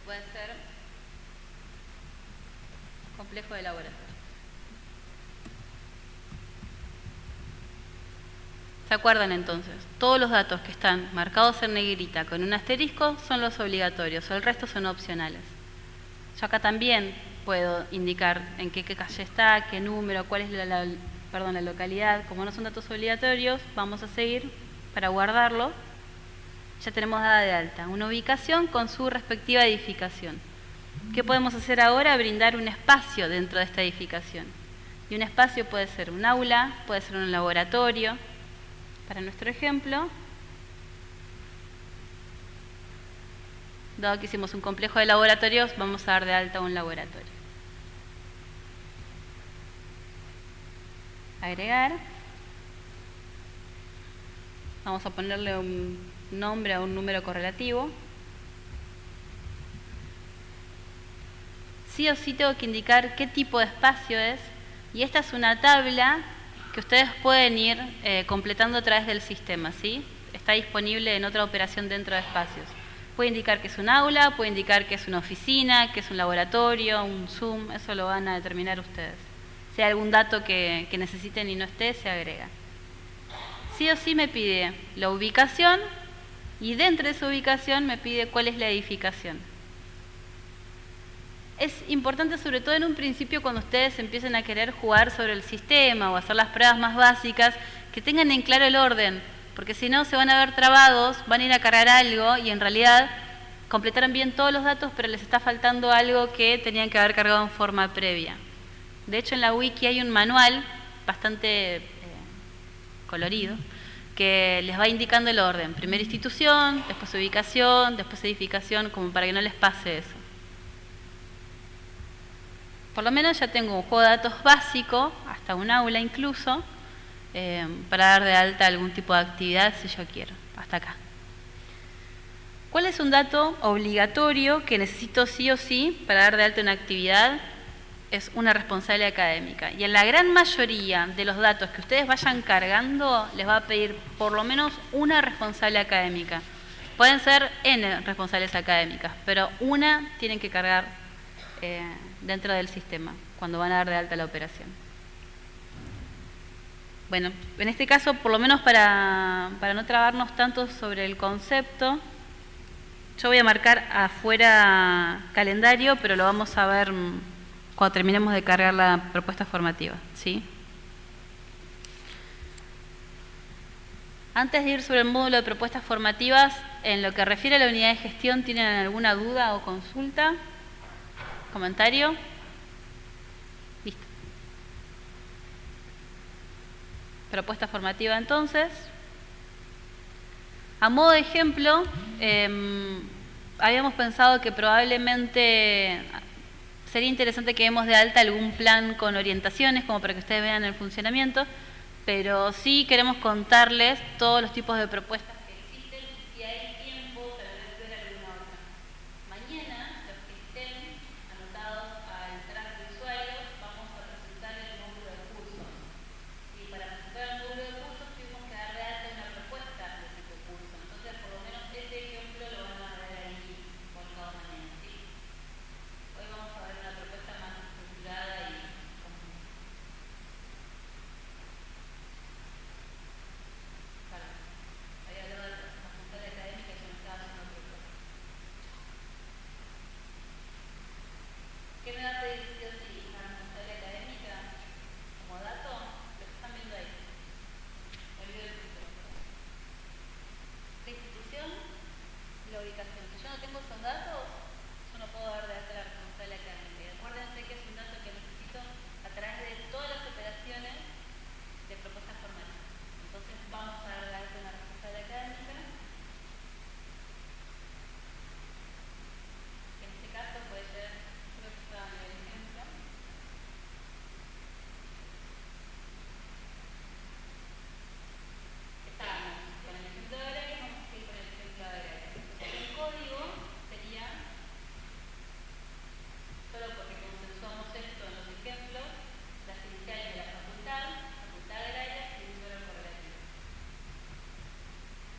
Puede ser complejo de laboratorio. ¿Se acuerdan entonces? Todos los datos que están marcados en negrita con un asterisco son los obligatorios, el resto son opcionales. Yo acá también puedo indicar en qué calle está, qué número, cuál es la localidad. Como no son datos obligatorios, vamos a seguir para guardarlo. Ya tenemos dada de alta una ubicación con su respectiva edificación. ¿Qué podemos hacer ahora? Brindar un espacio dentro de esta edificación. Y un espacio puede ser un aula, puede ser un laboratorio. Para nuestro ejemplo, dado que hicimos un complejo de laboratorios, vamos a dar de alta un laboratorio. Agregar. Vamos a ponerle un nombre a un número correlativo. Sí o sí tengo que indicar qué tipo de espacio es, y esta es una tabla que ustedes pueden ir completando a través del sistema, ¿sí? está disponible en otra operación dentro de espacios. Puede indicar que es un aula, puede indicar que es una oficina, que es un laboratorio, un Zoom, eso lo van a determinar ustedes. Si hay algún dato que necesiten y no esté, se agrega. Sí o sí me pide la ubicación y dentro de esa ubicación me pide cuál es la edificación. Es importante, sobre todo en un principio, cuando ustedes empiecen a querer jugar sobre el sistema o hacer las pruebas más básicas, que tengan en claro el orden, porque si no se van a ver trabados, van a ir a cargar algo y en realidad completaron bien todos los datos, pero les está faltando algo que tenían que haber cargado en forma previa. De hecho, en la wiki hay un manual bastante colorido que les va indicando el orden. Primero institución, después ubicación, después edificación, como para que no les pase eso. Por lo menos ya tengo un juego de datos básico, hasta un aula incluso, para dar de alta algún tipo de actividad si yo quiero. Hasta acá. ¿Cuál es un dato obligatorio que necesito sí o sí para dar de alta una actividad? Es una responsable académica. Y en la gran mayoría de los datos que ustedes vayan cargando, les va a pedir por lo menos una responsable académica. Pueden ser N responsables académicas, pero una tienen que cargar dentro del sistema, cuando van a dar de alta la operación. Bueno, en este caso, por lo menos para no trabarnos tanto sobre el concepto, yo voy a marcar afuera calendario, pero lo vamos a ver cuando terminemos de cargar la propuesta formativa, ¿sí? Antes de ir sobre el módulo de propuestas formativas, en lo que refiere a la unidad de gestión, ¿tienen alguna duda o consulta? ¿Comentario? Listo. Propuesta formativa entonces. A modo de ejemplo, habíamos pensado que probablemente sería interesante que demos de alta algún plan con orientaciones, como para que ustedes vean el funcionamiento, pero sí queremos contarles todos los tipos de propuestas que existen y si hay tiempo tal vez ver alguna otra. Mañana, los que estén anotados al track de usuarios, vamos a presentar el módulo de cursos. Y para presentar el módulo de cursos tuvimos que dar de alta una propuesta de tipo curso. Entonces, por lo menos ese ejemplo lo van a ver ahí colgado mañana, ¿sí? Hoy vamos a ver una propuesta más estructurada y común. Había hablado de la facultad académica y yo me estaba haciendo propuesta. ¿Qué me va a pedir sí o sí una responsable académica como dato? Lo que están viendo ahí. Olvido el título. La institución y la ubicación. Si yo no tengo esos datos, yo no puedo dar de alta la responsable académica. Y acuérdense que es un dato que necesito a través de todas las operaciones de propuestas formales. Entonces vamos a dar de alta una responsable académica. En este caso puede ser, creo que estaba en el ejemplo. Estábamos con el ejemplo de horarios, vamos a seguir con el ejemplo de horarios. Entonces el código sería, solo porque consensuamos esto en los ejemplos, las iniciales de la facultad, facultad agraria y un número correlativo.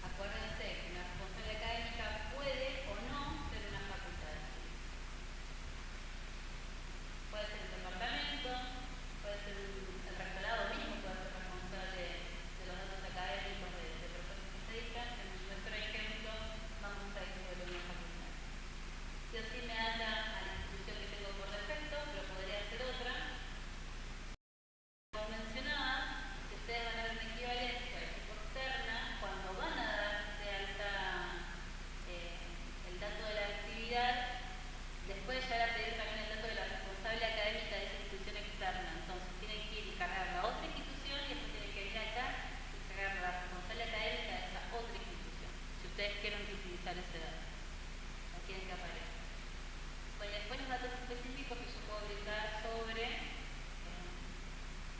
Acuérdense que una responsable académica puede o no ser una facultad. Puede ser el departamento, puede ser el rectorado mismo, puede ser responsable de los datos académicos de propuestas que se dictan. En nuestro ejemplo vamos a ir sobre una facultad. Sí o sí me ata a la institución que tengo por defecto, pero podría ser otra. Como mencionaba, si ustedes van a ver una equivalencia de tipo externa, cuando van a dar de alta el dato de la actividad, después ya van a pedir también el dato de la responsable académica de esa institución externa. Entonces tienen que ir y cargar la otra institución y después tienen que venir acá y cargar la responsable académica de esa otra institución. Si ustedes quieren utilizar ese dato, no quieren que aparezca. Bueno, después los datos específicos que yo puedo brindar sobre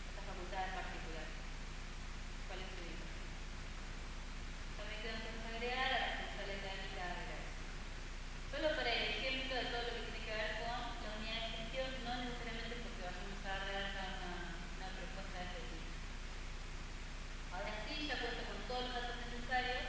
esta facultad en particular. ¿Cuál es su ubicación? También tenemos que agregar a la responsable académica de regreso. Solo para el ejemplo de todo lo que tiene que ver con la unidad de gestión, no necesariamente porque vayamos a dar de alta una propuesta de este tipo. Ahora sí, ya cuento con todos los datos necesarios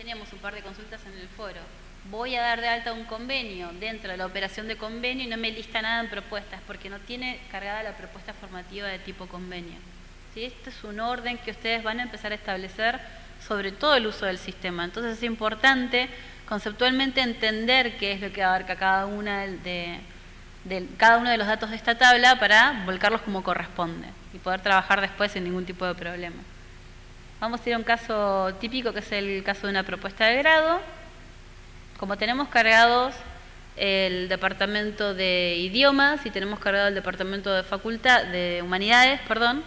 teníamos un par de consultas en el foro. Voy a dar de alta un convenio dentro de la operación de convenio y no me lista nada en propuestas porque no tiene cargada la propuesta formativa de tipo convenio. ¿Sí? Este es un orden que ustedes van a empezar a establecer sobre todo el uso del sistema. Entonces es importante conceptualmente entender qué es lo que abarca cada uno de los datos de esta tabla para volcarlos como corresponde y poder trabajar después sin ningún tipo de problema. Vamos a ir a un caso típico que es el caso de una propuesta de grado. Como tenemos cargados el departamento de idiomas y tenemos cargado el departamento de humanidades, perdón,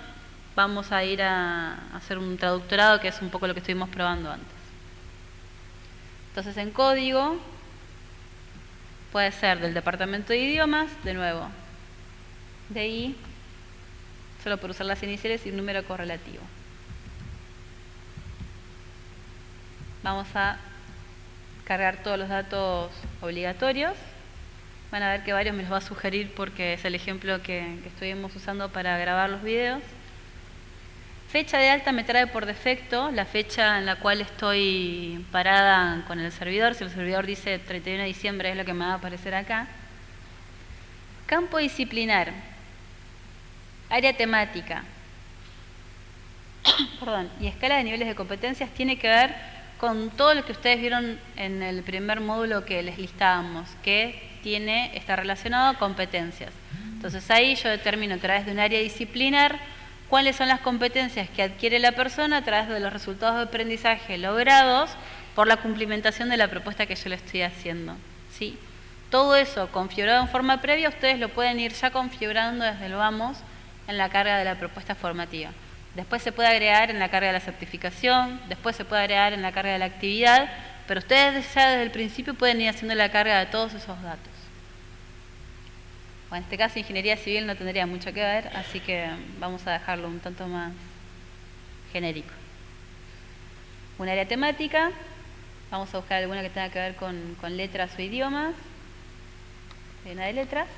vamos a ir a hacer un traductorado, que es un poco lo que estuvimos probando antes. Entonces en código puede ser del departamento de idiomas, de nuevo, DI, solo por usar las iniciales y un número correlativo. Vamos a cargar todos los datos obligatorios. Van a ver que varios me los va a sugerir porque es el ejemplo que estuvimos usando para grabar los videos. Fecha de alta me trae por defecto la fecha en la cual estoy parada con el servidor. Si el servidor dice 31 de diciembre es lo que me va a aparecer acá. Campo disciplinar. Área temática. Perdón. Y escala de niveles de competencias tiene que ver con todo lo que ustedes vieron en el primer módulo que les listábamos, que está relacionado a competencias. Entonces ahí yo determino a través de un área disciplinar cuáles son las competencias que adquiere la persona a través de los resultados de aprendizaje logrados por la cumplimentación de la propuesta que yo le estoy haciendo. ¿Sí? Todo eso configurado en forma previa, ustedes lo pueden ir ya configurando desde el vamos en la carga de la propuesta formativa. Después se puede agregar en la carga de la certificación, después se puede agregar en la carga de la actividad, pero ustedes ya desde el principio pueden ir haciendo la carga de todos esos datos. Bueno, en este caso ingeniería civil no tendría mucho que ver, así que vamos a dejarlo un tanto más genérico. Un área temática, vamos a buscar alguna que tenga que ver con letras o idiomas. Hay una de letras.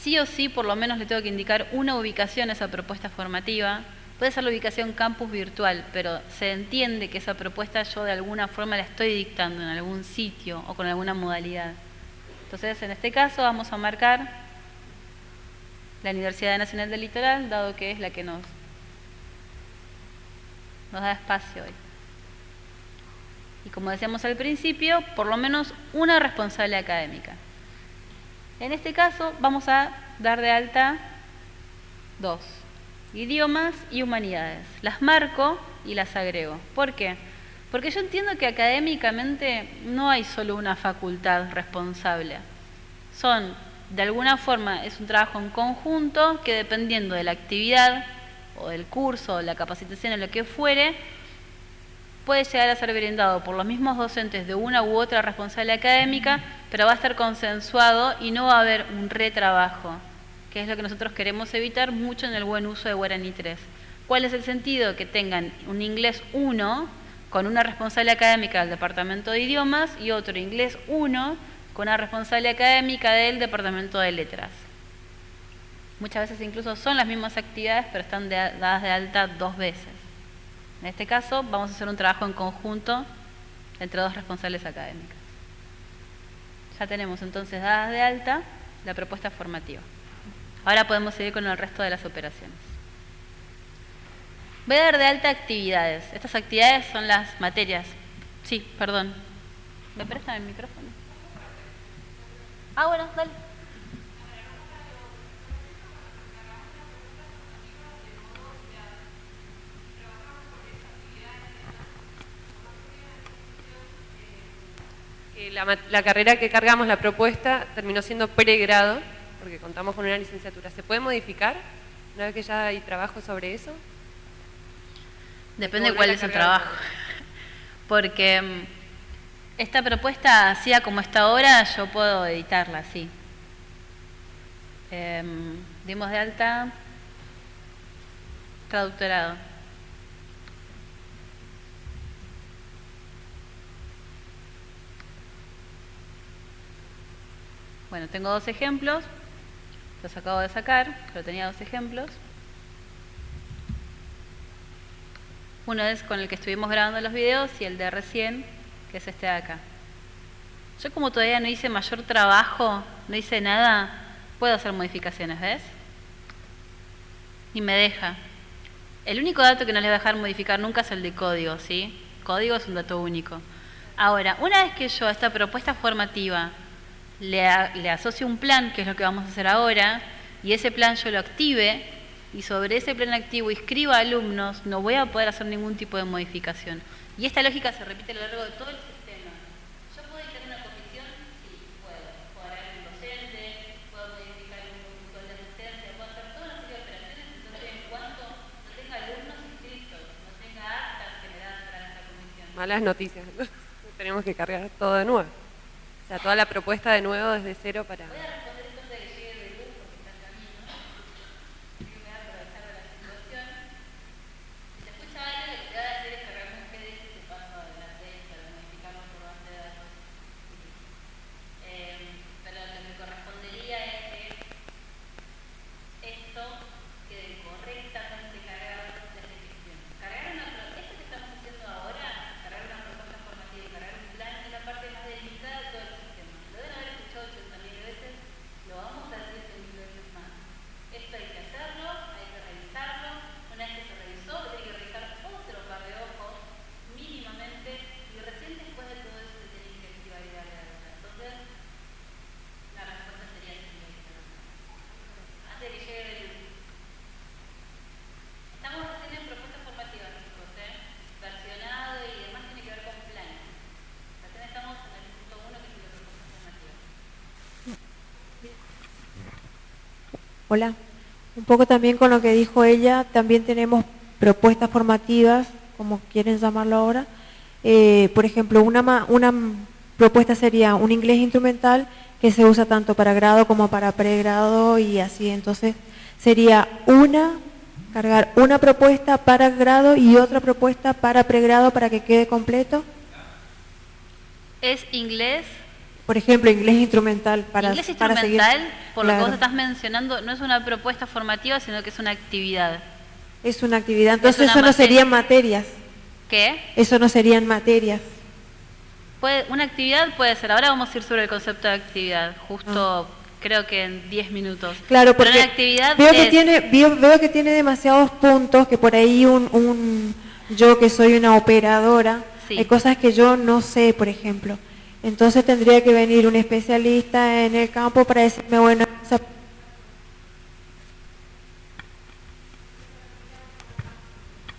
Sí o sí, por lo menos le tengo que indicar una ubicación a esa propuesta formativa. Puede ser la ubicación campus virtual, pero se entiende que esa propuesta yo de alguna forma la estoy dictando en algún sitio o con alguna modalidad. Entonces, en este caso vamos a marcar la Universidad Nacional del Litoral, dado que es la que nos da espacio hoy. Y como decíamos al principio, por lo menos una responsable académica. En este caso vamos a dar de alta 2, idiomas y humanidades. Las marco y las agrego. ¿Por qué? Porque yo entiendo que académicamente no hay solo una facultad responsable. De alguna forma, es un trabajo en conjunto que dependiendo de la actividad o del curso o la capacitación o lo que fuere, puede llegar a ser brindado por los mismos docentes de una u otra responsable académica, pero va a estar consensuado y no va a haber un retrabajo, que es lo que nosotros queremos evitar mucho en el buen uso de Guaraní 3. ¿Cuál es el sentido? Que tengan un inglés 1 con una responsable académica del Departamento de Idiomas y otro inglés 1 con una responsable académica del Departamento de Letras. Muchas veces incluso son las mismas actividades, pero están dadas de alta 2 veces. En este caso vamos a hacer un trabajo en conjunto entre 2 responsables académicas. Ya tenemos entonces dadas de alta la propuesta formativa. Ahora podemos seguir con el resto de las operaciones. Voy a dar de alta actividades. Estas actividades son las materias. Sí, perdón. ¿Me prestan el micrófono? Ah, bueno, dale. La carrera que cargamos, la propuesta, terminó siendo pregrado, porque contamos con una licenciatura. ¿Se puede modificar una vez que ya hay trabajo sobre eso? Depende de cuál es el trabajo. Porque esta propuesta, así como está ahora, yo puedo editarla, sí. Dimos de alta traductorado. Bueno, tengo 2 ejemplos, los acabo de sacar, pero tenía 2 ejemplos. Uno es con el que estuvimos grabando los videos y el de recién, que es este de acá. Yo como todavía no hice mayor trabajo, no hice nada, puedo hacer modificaciones, ¿ves? Y me deja. El único dato que no les va a dejar modificar nunca es el de código, ¿sí? Código es un dato único. Ahora, una vez que yo a esta propuesta formativa le asocio un plan, que es lo que vamos a hacer ahora, y ese plan yo lo active, y sobre ese plan activo inscriba alumnos, no voy a poder hacer ningún tipo de modificación. Y esta lógica se repite a lo largo de todo el sistema. ¿Yo puedo editar una comisión? Sí, puedo. Puedo agregar un docente, puedo modificar un control de asistencia, puedo hacer toda una serie de operaciones, entonces en cuanto no tenga alumnos inscritos, no tenga actas generadas para esta comisión. Malas noticias. Tenemos que cargar todo de nuevo. O sea, toda la propuesta de nuevo desde cero para... Voy a responder esto antes de que llegue el bus porque está en camino. Así que me voy a aprovechar de la situación. Si se escucha algo, lo que te voy a decir es cargarme un PDF y te paso de la tesis para modificarlo por base de datos. Pero lo que me correspondería es que esto quede correctamente cargado desde gestión. Esto que estamos haciendo ahora, cargar una propuesta formativa y cargar un plan, es la parte más delicada de todo el sistema. Lo deben haber escuchado 80.000 veces, lo vamos a decir 100.000 veces más. Esto hay que hacerlo, hay que revisarlo. Una vez que se revisó, hay que revisar otro par de ojos, mínimamente, y recién después de todo eso se tiene que activar y darle alta. Entonces, la respuesta sería sí. Antes de que llegue el... Estamos recién en propuestas formativas, chicos, versionado y demás tiene que ver con planes. Recién estamos en el punto 1 que es el de propuestas formativas. Hola. Un poco también con lo que dijo ella, también tenemos propuestas formativas, como quieren llamarlo ahora. Por ejemplo, una propuesta sería un inglés instrumental que se usa tanto para grado como para pregrado y así. Entonces, sería cargar una propuesta para grado y otra propuesta para pregrado para que quede completo. Es inglés. Por ejemplo, inglés instrumental Inglés para seguir. instrumental, por lo que Claro. vos estás mencionando, no es una propuesta formativa, sino que es una actividad. Es una actividad. Entonces, una eso no materia. serían materias. ¿Qué? Eso no serían materias. Una actividad puede ser, ahora vamos a ir sobre el concepto de actividad, justo creo que en 10 minutos. Claro, pero porque una actividad veo que es... tiene demasiados puntos, que por ahí yo que soy una operadora, Sí. hay cosas que yo no sé, por ejemplo. Entonces tendría que venir un especialista en el campo para decirme, bueno,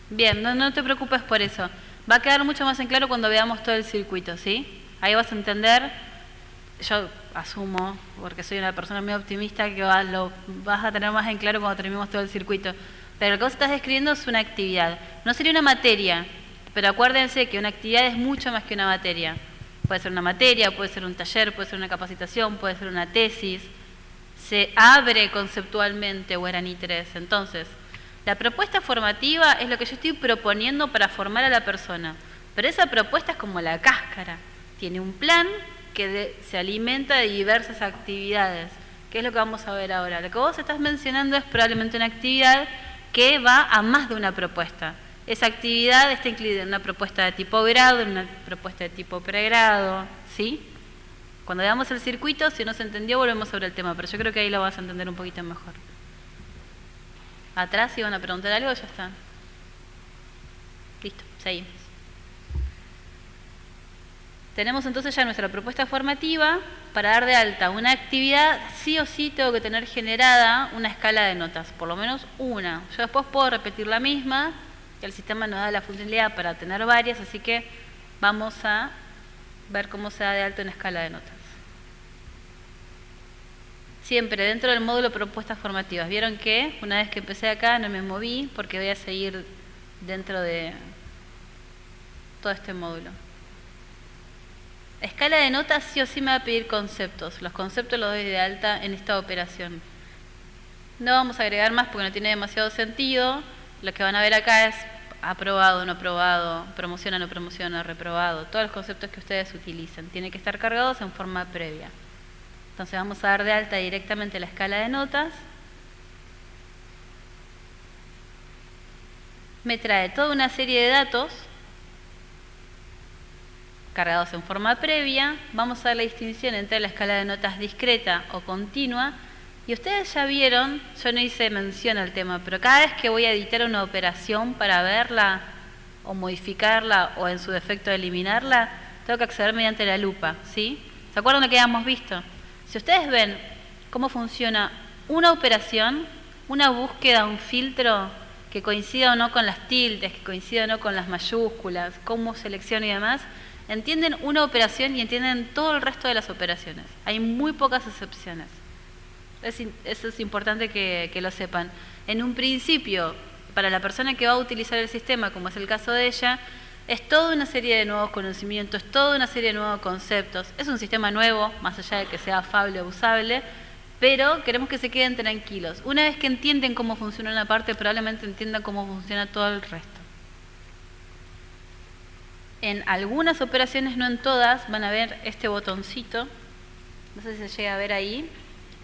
Bien, no te preocupes por eso. Va a quedar mucho más en claro cuando veamos todo el circuito, ¿sí? Ahí vas a entender, yo asumo, porque soy una persona muy optimista, que lo vas a tener más en claro cuando terminemos todo el circuito. Pero lo que vos estás describiendo es una actividad. No sería una materia, pero acuérdense que una actividad es mucho más que una materia. Puede ser una materia, puede ser un taller, puede ser una capacitación, puede ser una tesis. Se abre conceptualmente Guaraní 3. Entonces, la propuesta formativa es lo que yo estoy proponiendo para formar a la persona. Pero esa propuesta es como la cáscara. Tiene un plan que se alimenta de diversas actividades. ¿Qué es lo que vamos a ver ahora? Lo que vos estás mencionando es probablemente una actividad que va a más de una propuesta. Esa actividad está incluida en una propuesta de tipo grado, en una propuesta de tipo pregrado, ¿sí? Cuando veamos el circuito, si no se entendió, volvemos sobre el tema, pero yo creo que ahí lo vas a entender un poquito mejor. ¿Atrás iban a preguntar algo? Ya está. Listo, seguimos. Tenemos entonces ya nuestra propuesta formativa. Para dar de alta una actividad, sí o sí tengo que tener generada una escala de notas, por lo menos una. Yo después puedo repetir la misma, que el sistema nos da la funcionalidad para tener varias, así que vamos a ver cómo se da de alta una escala de notas. Siempre dentro del módulo propuestas formativas. Vieron que una vez que empecé acá no me moví porque voy a seguir dentro de todo este módulo. Escala de notas sí o sí me va a pedir conceptos. Los conceptos los doy de alta en esta operación. No vamos a agregar más porque no tiene demasiado sentido. Lo que van a ver acá es aprobado, no aprobado, promociona, no promociona, reprobado. Todos los conceptos que ustedes utilicen tienen que estar cargados en forma previa. Entonces vamos a dar de alta directamente la escala de notas. me trae toda una serie de datos cargados en forma previa. Vamos a ver la distinción entre la escala de notas discreta o continua. Y ustedes ya vieron, yo no hice mención al tema, pero cada vez que voy a editar una operación para verla o modificarla o en su defecto eliminarla, tengo que acceder mediante la lupa, ¿sí? ¿Se acuerdan de lo que habíamos visto? Si ustedes ven cómo funciona una operación, una búsqueda, un filtro que coincida o no con las tildes, que coincida o no con las mayúsculas, cómo selecciono y demás, entienden una operación y entienden todo el resto de las operaciones. Hay muy pocas excepciones. Eso es importante que lo sepan. En un principio, para la persona que va a utilizar el sistema, como es el caso de ella, es toda una serie de nuevos conocimientos, toda una serie de nuevos conceptos. Es un sistema nuevo, más allá de que sea afable o usable, pero queremos que se queden tranquilos. Una vez que entienden cómo funciona una parte, probablemente entiendan cómo funciona todo el resto. En algunas operaciones, no en todas, van a ver este botoncito. No sé si se llega a ver ahí.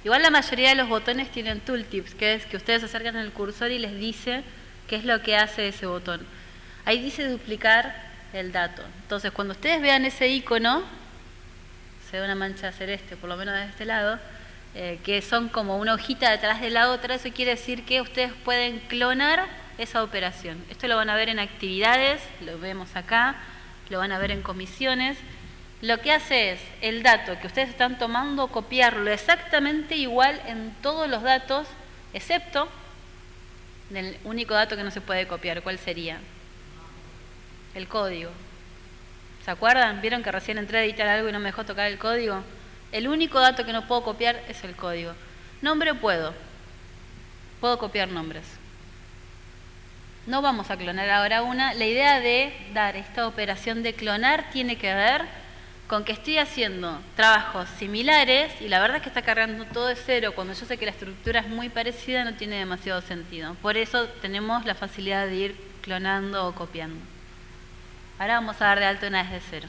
Igual la mayoría de los botones tienen tooltips, que es que ustedes acercan el cursor y les dice qué es lo que hace ese botón. Ahí dice duplicar el dato. Entonces, cuando ustedes vean ese icono, se ve una mancha celeste, por lo menos de este lado, que son como una hojita detrás de la otra, eso quiere decir que ustedes pueden clonar esa operación. Esto lo van a ver en actividades, lo vemos acá, lo van a ver en comisiones. Lo que hace es el dato que ustedes están tomando, copiarlo exactamente igual en todos los datos, excepto del único dato que no se puede copiar. ¿Cuál sería? El código. ¿Se acuerdan? ¿Vieron que recién entré a editar algo y no me dejó tocar el código? El único dato que no puedo copiar es el código. Nombre puedo. Puedo copiar nombres. No vamos a clonar ahora una. La idea de dar esta operación de clonar tiene que ver con que estoy haciendo trabajos similares y la verdad es que está cargando todo de cero. Cuando yo sé que la estructura es muy parecida, no tiene demasiado sentido. Por eso tenemos la facilidad de ir clonando o copiando. Ahora vamos a dar de alta una desde cero.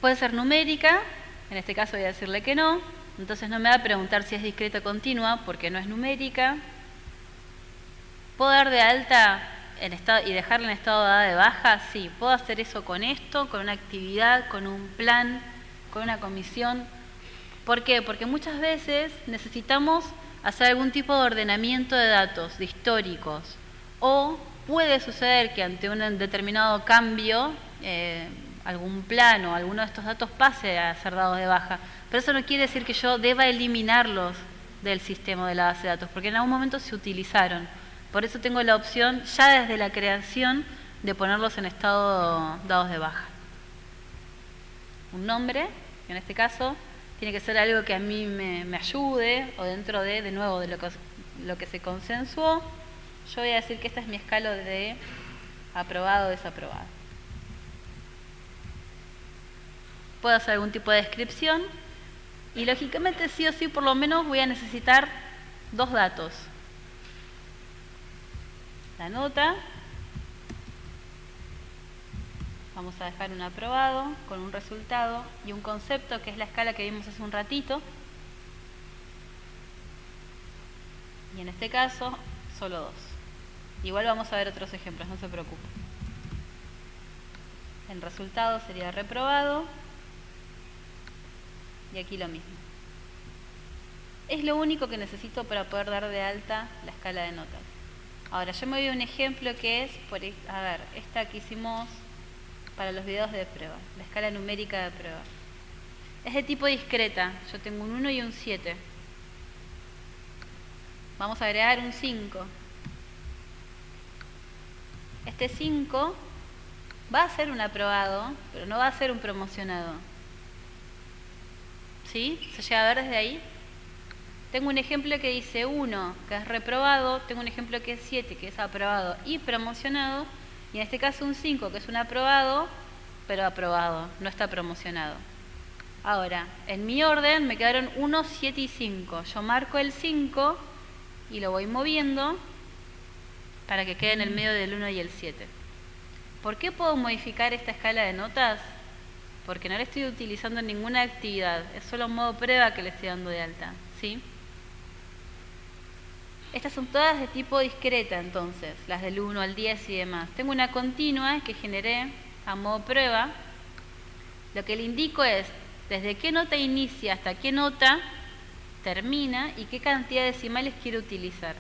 Puede ser numérica, en este caso voy a decirle que no, entonces no me va a preguntar si es discreta o continua porque no es numérica. ¿Puedo dar de alta en estado y dejarla en estado de dada de baja? Sí, puedo hacer eso con esto, con una actividad, con un plan, con una comisión. ¿Por qué? Porque muchas veces necesitamos hacer algún tipo de ordenamiento de datos, de históricos, o puede suceder que ante un determinado cambio, algún plan o alguno de estos datos pase a ser dados de baja. Pero eso no quiere decir que yo deba eliminarlos del sistema de la base de datos, porque en algún momento se utilizaron. Por eso tengo la opción, ya desde la creación, de ponerlos en estado dados de baja. Un nombre, que en este caso tiene que ser algo que a mí me ayude, o dentro de nuevo, de lo que se consensuó. Yo voy a decir que esta es mi escala de aprobado o desaprobado. Puedo hacer algún tipo de descripción y lógicamente sí o sí por lo menos voy a necesitar dos datos. La nota, vamos a dejar un aprobado con un resultado y un concepto que es la escala que vimos hace un ratito. Y en este caso solo dos. Igual vamos a ver otros ejemplos, no se preocupen. El resultado sería reprobado. Y aquí lo mismo. Es lo único que necesito para poder dar de alta la escala de notas. Ahora, yo me voy a un ejemplo que es, a ver, esta que hicimos para los videos de prueba, la escala numérica de prueba. Es de tipo discreta, yo tengo un 1 y un 7. Vamos a agregar un 5. Este 5 va a ser un aprobado, pero no va a ser un promocionado. ¿Sí? ¿Se llega a ver desde ahí? Tengo un ejemplo que dice 1, que es reprobado, tengo un ejemplo que es 7, que es aprobado y promocionado, y en este caso un 5, que es un aprobado, pero aprobado, no está promocionado. Ahora, en mi orden me quedaron 1, 7 y 5. Yo marco el 5 y lo voy moviendo para que quede en el medio del 1 y el 7. ¿Por qué puedo modificar esta escala de notas? Porque no la estoy utilizando en ninguna actividad, es solo un modo prueba que le estoy dando de alta, ¿sí? Estas son todas de tipo discreta entonces, las del 1 al 10 y demás. Tengo una continua que generé a modo prueba. Lo que le indico es desde qué nota inicia hasta qué nota termina y qué cantidad de decimales quiero utilizar.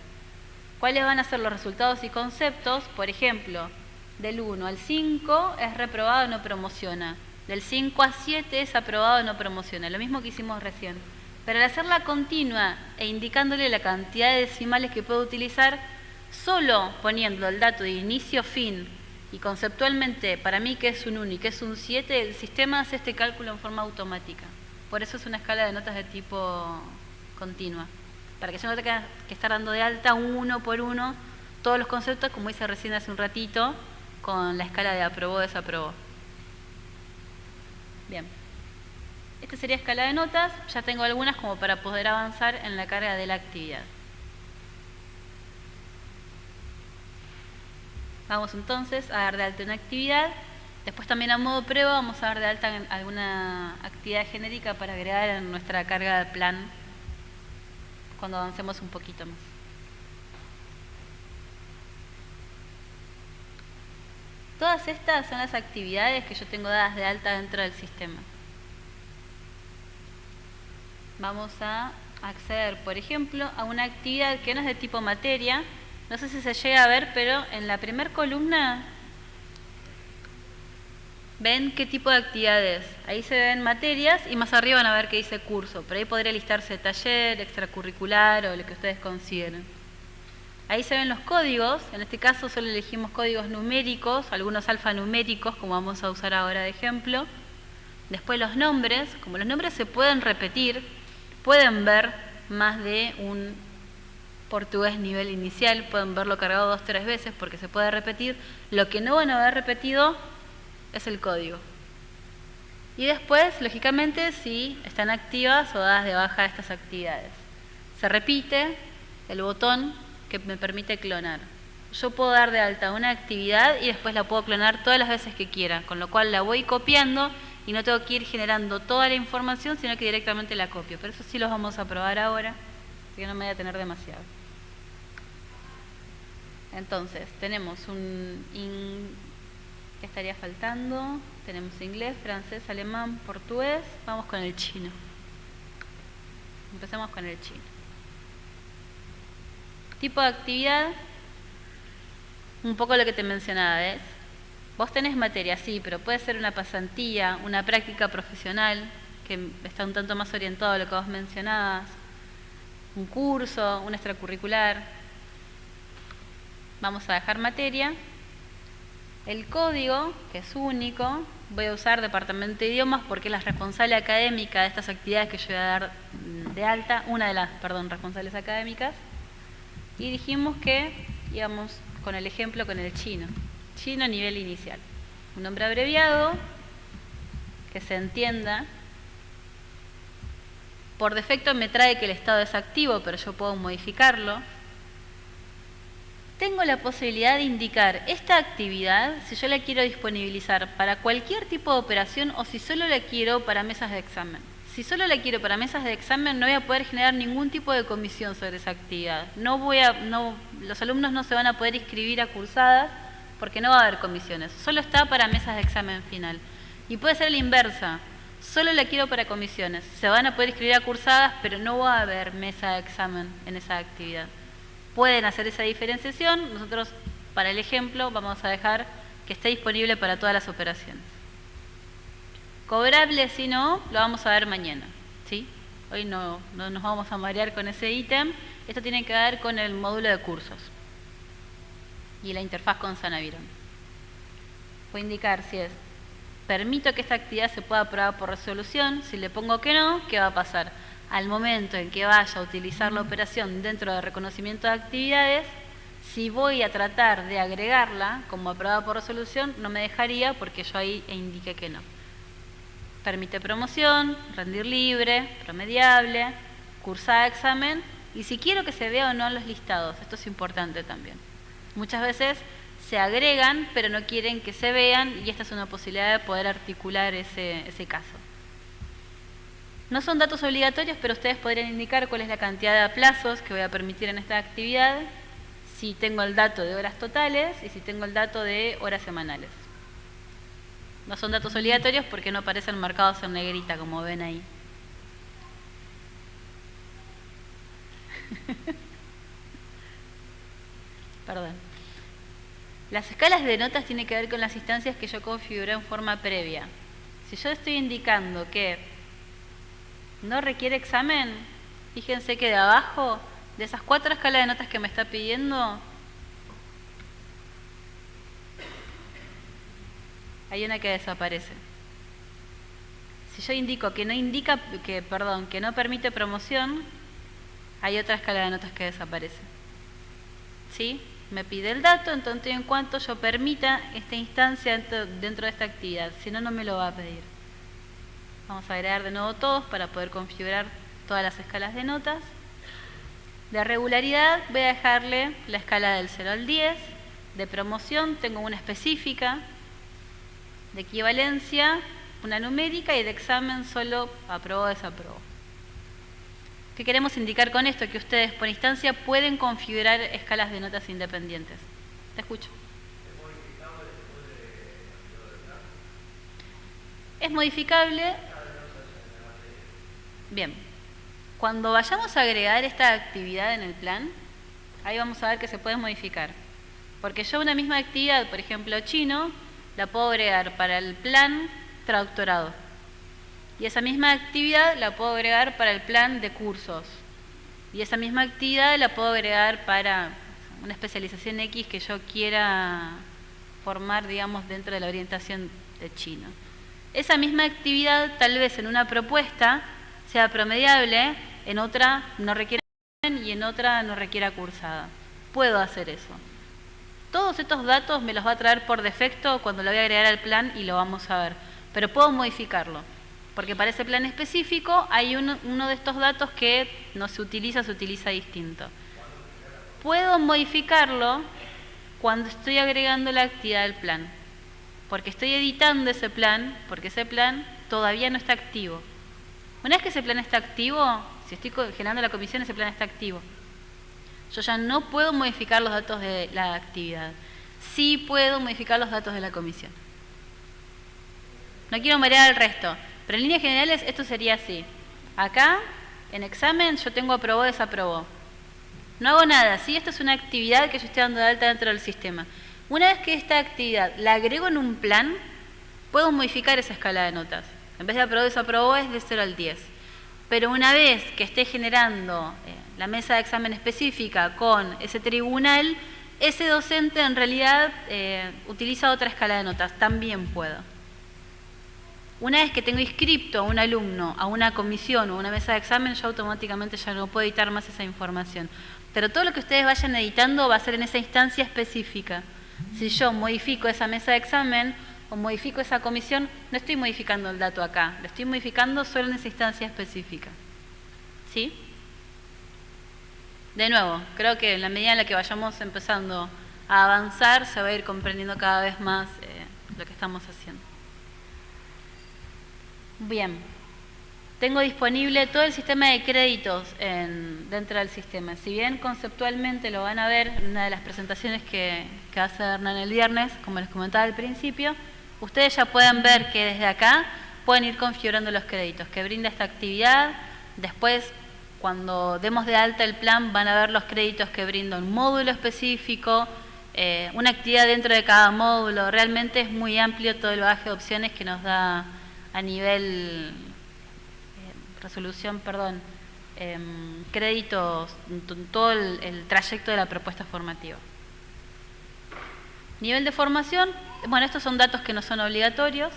¿Cuáles van a ser los resultados y conceptos? Por ejemplo, del 1 al 5 es reprobado, no promociona. Del 5 a 7 es aprobado, no promociona. Lo mismo que hicimos recién. Pero al hacerla continua e indicándole la cantidad de decimales que puedo utilizar, solo poniendo el dato de inicio-fin y conceptualmente para mí que es un 1 y que es un 7, el sistema hace este cálculo en forma automática. Por eso es una escala de notas de tipo continua. Para que yo no tenga que estar dando de alta uno por uno todos los conceptos, como hice recién hace un ratito, con la escala de aprobó, desaprobó. Bien. Esta sería escala de notas. Ya tengo algunas como para poder avanzar en la carga de la actividad. Vamos entonces a dar de alta una actividad. Después también a modo prueba vamos a dar de alta en alguna actividad genérica para agregar en nuestra carga de plan cuando avancemos un poquito más. Todas estas son las actividades que yo tengo dadas de alta dentro del sistema. Vamos a acceder, por ejemplo, a una actividad que no es de tipo materia. No sé si se llega a ver, pero en la primera columna ven qué tipo de actividades. Ahí se ven materias y más arriba van a ver que dice curso. Por ahí podría listarse taller, extracurricular o lo que ustedes consideren. Ahí se ven los códigos. En este caso solo elegimos códigos numéricos, algunos alfanuméricos, como vamos a usar ahora de ejemplo. Después los nombres. Como los nombres se pueden repetir, pueden ver más de un portugués nivel inicial, pueden verlo cargado 2 o 3 veces porque se puede repetir. Lo que no van a haber repetido es el código. Y después, lógicamente, si están activas o dadas de baja estas actividades. Se repite el botón que me permite clonar. Yo puedo dar de alta una actividad y después la puedo clonar todas las veces que quiera, con lo cual la voy copiando y no tengo que ir generando toda la información, sino que directamente la copio. Pero eso sí los vamos a probar ahora, así que no me voy a tener demasiado. Entonces, tenemos ¿qué estaría faltando? Tenemos inglés, francés, alemán, portugués. Vamos con el chino. Empecemos con el chino. Tipo de actividad, un poco lo que te mencionaba, ¿ves? Vos tenés materia, sí, pero puede ser una pasantía, una práctica profesional, que está un tanto más orientado a lo que vos mencionabas, un curso, un extracurricular. Vamos a dejar materia. El código, que es único, voy a usar departamento de idiomas porque es la responsable académica de estas actividades que yo voy a dar de alta, una de las, responsables académicas. Y dijimos que íbamos con el ejemplo con el chino. Chino nivel inicial. Un nombre abreviado, que se entienda. Por defecto me trae que el estado es activo, pero yo puedo modificarlo. Tengo la posibilidad de indicar esta actividad, si yo la quiero disponibilizar para cualquier tipo de operación o si solo la quiero para mesas de examen. Si solo la quiero para mesas de examen, no voy a poder generar ningún tipo de comisión sobre esa actividad. Los alumnos no se van a poder inscribir a cursadas porque no va a haber comisiones. Solo está para mesas de examen final. Y puede ser la inversa. Solo la quiero para comisiones. Se van a poder inscribir a cursadas, pero no va a haber mesa de examen en esa actividad. Pueden hacer esa diferenciación. Nosotros, para el ejemplo, vamos a dejar que esté disponible para todas las operaciones. Cobrable, si no, lo vamos a ver mañana, ¿sí? Hoy no nos vamos a marear con ese ítem. Esto tiene que ver con el módulo de cursos y la interfaz con Sanaviron. Voy a indicar si es permito que esta actividad se pueda aprobar por resolución. Si le pongo que no, ¿qué va a pasar? Al momento en que vaya a utilizar la operación dentro de reconocimiento de actividades, si voy a tratar de agregarla como aprobada por resolución, no me dejaría porque yo ahí indiqué que no. Permite promoción, rendir libre, promediable, cursada de examen y si quiero que se vea o no los listados. Esto es importante también. Muchas veces se agregan pero no quieren que se vean y esta es una posibilidad de poder articular ese caso. No son datos obligatorios, pero ustedes podrían indicar cuál es la cantidad de aplazos que voy a permitir en esta actividad, si tengo el dato de horas totales y si tengo el dato de horas semanales. No son datos obligatorios porque no aparecen marcados en negrita, como ven ahí. Perdón. Las escalas de notas tienen que ver con las instancias que yo configuré en forma previa. Si yo estoy indicando que no requiere examen, fíjense que de abajo, de esas 4 escalas de notas que me está pidiendo, hay una que desaparece. Si yo indico que no permite promoción, hay otra escala de notas que desaparece. ¿Sí? Me pide el dato, entonces en cuanto yo permita esta instancia dentro de esta actividad, si no, no me lo va a pedir. Vamos a agregar de nuevo todos para poder configurar todas las escalas de notas. De regularidad voy a dejarle la escala del 0 al 10. De promoción tengo una específica. De equivalencia, una numérica, y de examen solo aprobó o desaprobó. ¿Qué queremos indicar con esto? Que ustedes por instancia pueden configurar escalas de notas independientes. Te escucho. ¿Es modificable? Bien. Cuando vayamos a agregar esta actividad en el plan, ahí vamos a ver que se puede modificar. Porque yo una misma actividad, por ejemplo chino, la puedo agregar para el plan traductorado. Y esa misma actividad la puedo agregar para el plan de cursos. Y esa misma actividad la puedo agregar para una especialización X que yo quiera formar, digamos, dentro de la orientación de chino. Esa misma actividad, tal vez en una propuesta, sea promediable, en otra no requiera y en otra no requiera cursada. Puedo hacer eso. Todos estos datos me los va a traer por defecto cuando lo voy a agregar al plan y lo vamos a ver. Pero puedo modificarlo. Porque para ese plan específico hay uno de estos datos que no se utiliza distinto. Puedo modificarlo cuando estoy agregando la actividad del plan. Porque estoy editando ese plan, porque ese plan todavía no está activo. Una vez que ese plan está activo, si estoy generando la comisión, ese plan está activo. Yo ya no puedo modificar los datos de la actividad. Sí puedo modificar los datos de la comisión. No quiero marear el resto. Pero en líneas generales esto sería así. Acá, en examen, yo tengo aprobó, desaprobó. No hago nada, ¿sí? Esto es una actividad que yo estoy dando de alta dentro del sistema. Una vez que esta actividad la agrego en un plan, puedo modificar esa escala de notas. En vez de aprobó, desaprobó, es de 0 al 10. Pero una vez que esté generando la mesa de examen específica con ese tribunal, ese docente en realidad utiliza otra escala de notas. También puedo. Una vez que tengo inscripto a un alumno, a una comisión o a una mesa de examen, yo automáticamente ya no puedo editar más esa información. Pero todo lo que ustedes vayan editando va a ser en esa instancia específica. Si yo modifico esa mesa de examen o modifico esa comisión, no estoy modificando el dato acá, lo estoy modificando solo en esa instancia específica. ¿Sí? De nuevo, creo que en la medida en la que vayamos empezando a avanzar, se va a ir comprendiendo cada vez más lo que estamos haciendo. Bien, tengo disponible todo el sistema de créditos dentro del sistema. Si bien conceptualmente lo van a ver en una de las presentaciones que va a hacer Hernán el viernes, como les comentaba al principio, ustedes ya pueden ver que desde acá pueden ir configurando los créditos que brinda esta actividad. Después, cuando demos de alta el plan, van a ver los créditos que brinda un módulo específico, una actividad dentro de cada módulo. Realmente es muy amplio todo el bagaje de opciones que nos da a nivel créditos, todo el trayecto de la propuesta formativa. Nivel de formación, bueno, estos son datos que no son obligatorios.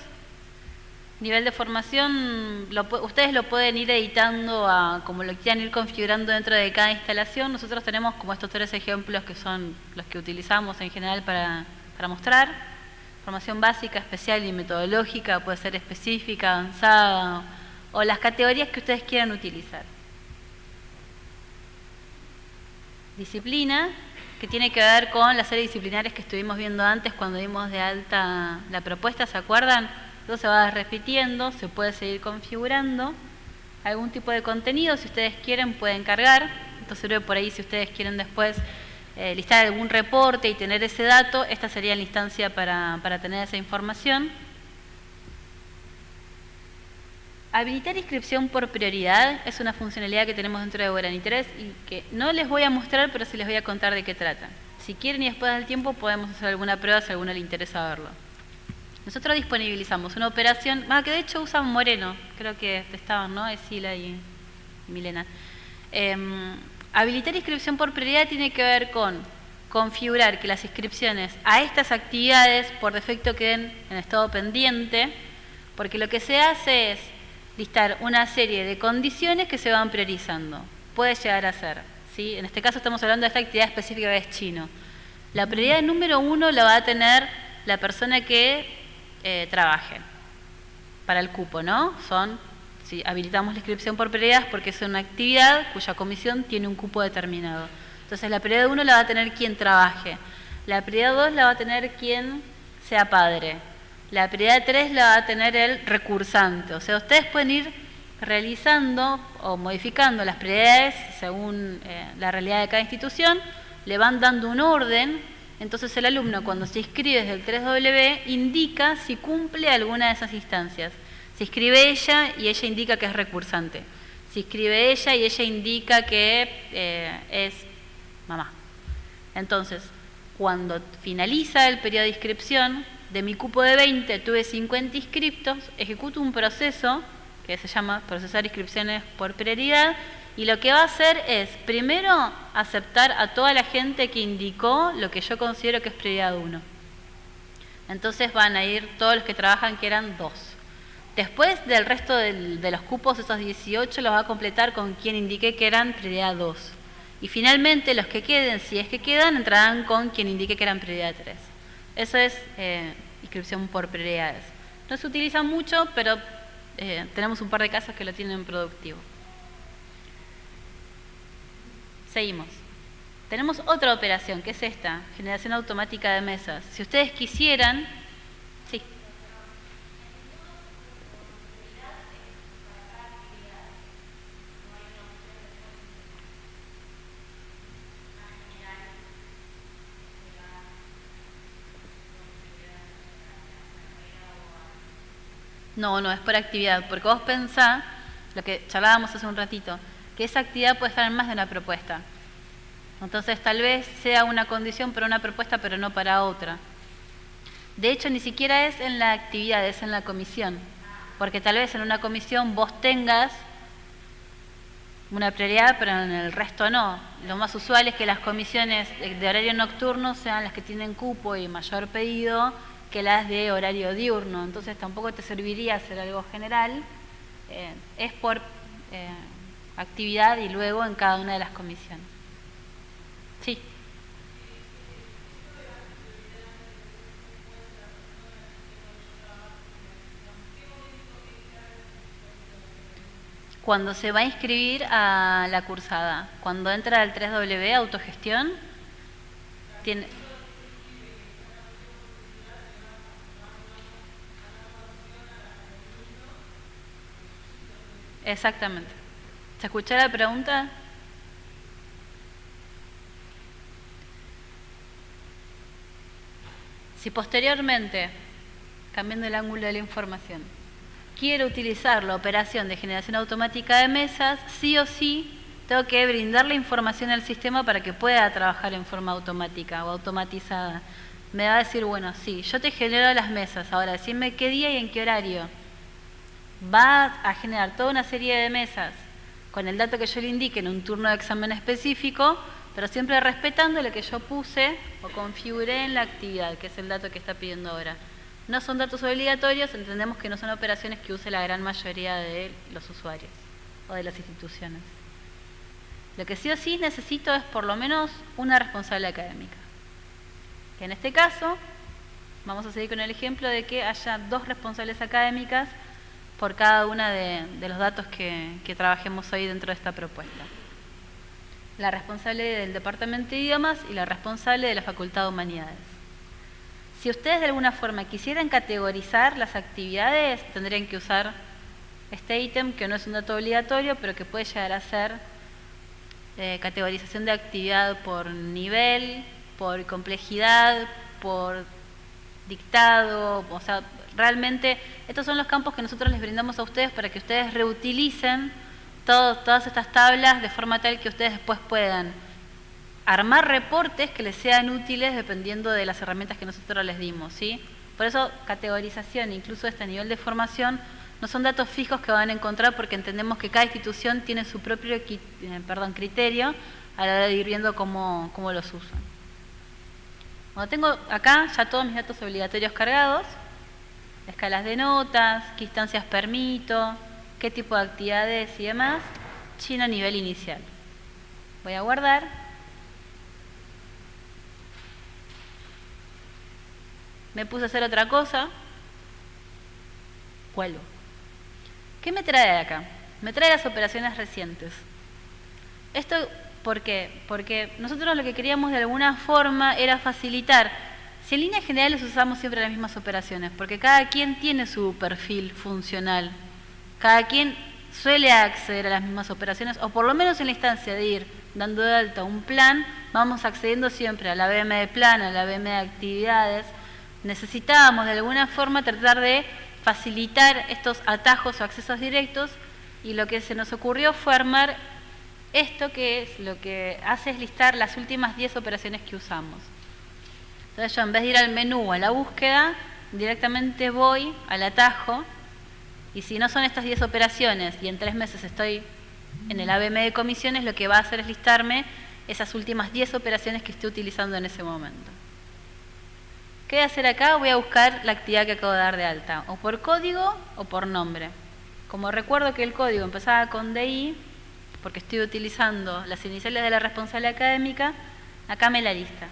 Nivel de formación, ustedes lo pueden ir editando como lo quieran ir configurando dentro de cada instalación. Nosotros tenemos como estos 3 ejemplos que son los que utilizamos en general para mostrar. Formación básica, especial y metodológica, puede ser específica, avanzada, o las categorías que ustedes quieran utilizar. Disciplina, que tiene que ver con las áreas disciplinares que estuvimos viendo antes cuando dimos de alta la propuesta, ¿se acuerdan? Todo se va repitiendo, se puede seguir configurando. algún tipo de contenido. Si ustedes quieren pueden cargar, esto sirve por ahí si ustedes quieren después listar algún reporte y tener ese dato. Esta sería la instancia para tener esa información. Habilitar inscripción por prioridad es una funcionalidad que tenemos dentro de Guaraní 3 y que no les voy a mostrar, pero sí les voy a contar de qué trata. Si quieren y después del tiempo podemos hacer alguna prueba si a alguno le interesa verlo. Nosotros disponibilizamos una operación, que de hecho usan Moreno, creo que estaban, ¿no? Esila y Milena. Habilitar inscripción por prioridad tiene que ver con configurar que las inscripciones a estas actividades por defecto queden en estado pendiente, porque lo que se hace es listar una serie de condiciones que se van priorizando. Puede llegar a ser, ¿sí? En este caso estamos hablando de esta actividad específica que es chino. La prioridad número 1 la va a tener la persona que trabaje para el cupo, ¿no? Si habilitamos la inscripción por prioridad porque es una actividad cuya comisión tiene un cupo determinado. Entonces la prioridad 1 la va a tener quien trabaje. La prioridad 2 la va a tener quien sea padre. La prioridad 3 la va a tener el recursante. O sea, ustedes pueden ir realizando o modificando las prioridades según la realidad de cada institución, le van dando un orden. Entonces el alumno cuando se inscribe desde el 3W indica si cumple alguna de esas instancias. Se inscribe ella y ella indica que es recursante. Se inscribe ella y ella indica que es mamá. Entonces, cuando finaliza el periodo de inscripción, de mi cupo de 20 tuve 50 inscriptos, ejecuto un proceso que se llama procesar inscripciones por prioridad y lo que va a hacer es, primero, aceptar a toda la gente que indicó lo que yo considero que es prioridad 1. Entonces van a ir todos los que trabajan, que eran 2. Después del resto de los cupos, esos 18, los va a completar con quien indiqué que eran prioridad 2. Y finalmente los que queden, si es que quedan, entrarán con quien indiqué que eran prioridad 3. Eso es inscripción por prioridades. No se utiliza mucho, pero tenemos un par de casos que lo tienen productivo. Seguimos. Tenemos otra operación, que es esta, generación automática de mesas. Si ustedes quisieran... Sí. No, es por actividad, porque vos pensás, lo que charlábamos hace un ratito, que esa actividad puede estar en más de una propuesta. Entonces tal vez sea una condición para una propuesta, pero no para otra. De hecho, ni siquiera es en la actividad, es en la comisión. Porque tal vez en una comisión vos tengas una prioridad, pero en el resto no. Lo más usual es que las comisiones de horario nocturno sean las que tienen cupo y mayor pedido que las de horario diurno. Entonces tampoco te serviría hacer algo general. Es por actividad y luego en cada una de las comisiones. Sí. Cuando se va a inscribir a la cursada, cuando entra al 3W, autogestión, tiene... Exactamente. ¿Se escuchó la pregunta? Si posteriormente, cambiando el ángulo de la información, quiero utilizar la operación de generación automática de mesas, sí o sí tengo que brindar la información al sistema para que pueda trabajar en forma automática o automatizada. Me va a decir, bueno, sí, yo te genero las mesas, ahora decime qué día y en qué horario. Va a generar toda una serie de mesas con el dato que yo le indique en un turno de examen específico, pero siempre respetando lo que yo puse o configuré en la actividad, que es el dato que está pidiendo ahora. No son datos obligatorios, entendemos que no son operaciones que use la gran mayoría de los usuarios o de las instituciones. Lo que sí o sí necesito es por lo menos una responsable académica. Que en este caso, vamos a seguir con el ejemplo de que haya 2 responsables académicas por cada uno de los datos que trabajemos hoy dentro de esta propuesta. La responsable del Departamento de Idiomas y la responsable de la Facultad de Humanidades. Si ustedes de alguna forma quisieran categorizar las actividades, tendrían que usar este ítem, que no es un dato obligatorio, pero que puede llegar a ser categorización de actividad por nivel, por complejidad, por dictado, o sea, realmente estos son los campos que nosotros les brindamos a ustedes para que ustedes reutilicen todas estas tablas de forma tal que ustedes después puedan armar reportes que les sean útiles dependiendo de las herramientas que nosotros les dimos, ¿sí? Por eso categorización, incluso este nivel de formación, no son datos fijos que van a encontrar porque entendemos que cada institución tiene su propio criterio a la hora de ir viendo cómo los usan. Bueno, tengo acá ya todos mis datos obligatorios cargados, escalas de notas, qué instancias permito, qué tipo de actividades y demás, Chino nivel inicial. Voy a guardar. Me puse a hacer otra cosa. Vuelvo. ¿Qué me trae de acá? Me trae las operaciones recientes. ¿Esto por qué? Porque nosotros lo que queríamos de alguna forma era facilitar. Si en líneas generales usamos siempre las mismas operaciones, porque cada quien tiene su perfil funcional. Cada quien suele acceder a las mismas operaciones, o por lo menos en la instancia de ir dando de alta un plan, vamos accediendo siempre a la BM de plan, a la BM de actividades. Necesitábamos de alguna forma tratar de facilitar estos atajos o accesos directos, y lo que se nos ocurrió fue armar esto, que es lo que hace es listar las últimas 10 operaciones que usamos. Entonces yo, en vez de ir al menú o a la búsqueda, directamente voy al atajo, y si no son estas 10 operaciones y en 3 meses estoy en el ABM de comisiones, lo que va a hacer es listarme esas últimas 10 operaciones que estoy utilizando en ese momento. ¿Qué voy a hacer acá? Voy a buscar la actividad que acabo de dar de alta, o por código o por nombre. Como recuerdo que el código empezaba con DI, porque estoy utilizando las iniciales de la responsable académica, acá me la lista.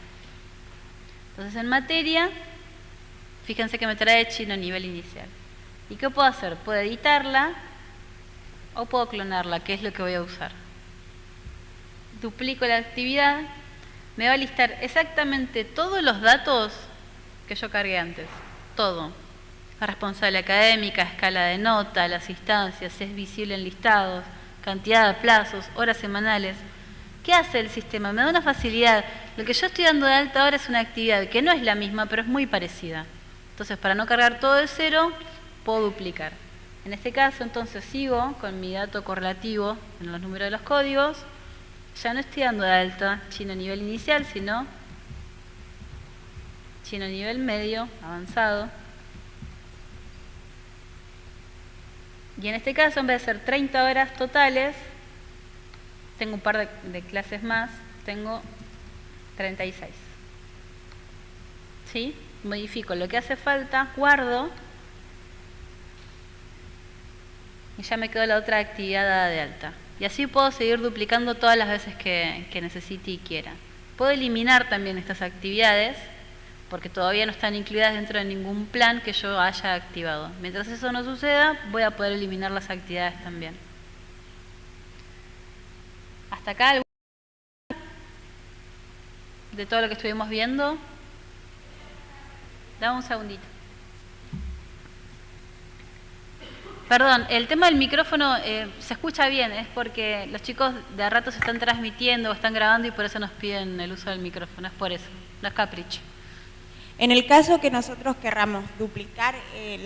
Entonces en materia, fíjense que me trae Chino nivel inicial. ¿Y qué puedo hacer? Puedo editarla o puedo clonarla, que es lo que voy a usar. Duplico la actividad, me va a listar exactamente todos los datos que yo cargué antes, todo. La responsable académica, escala de nota, las instancias, si es visible en listados, cantidad de plazos, horas semanales. ¿Qué hace el sistema? Me da una facilidad. Lo que yo estoy dando de alta ahora es una actividad que no es la misma, pero es muy parecida. Entonces, para no cargar todo de cero, puedo duplicar. En este caso, entonces, sigo con mi dato correlativo en los números de los códigos. Ya no estoy dando de alta Chino nivel inicial, sino Chino nivel medio, avanzado. Y en este caso, en vez de ser 30 horas totales, tengo un par de clases más, tengo 36. ¿Sí? Modifico lo que hace falta, guardo, y ya me quedó la otra actividad dada de alta. Y así puedo seguir duplicando todas las veces que necesite y quiera. Puedo eliminar también estas actividades, porque todavía no están incluidas dentro de ningún plan que yo haya activado. Mientras eso no suceda, voy a poder eliminar las actividades también. Hasta acá, ¿algo de todo lo que estuvimos viendo? Dame un segundito. Perdón, el tema del micrófono se escucha bien, es porque los chicos de a rato se están transmitiendo o están grabando y por eso nos piden el uso del micrófono, es por eso, no es capricho. En el caso que nosotros querramos duplicar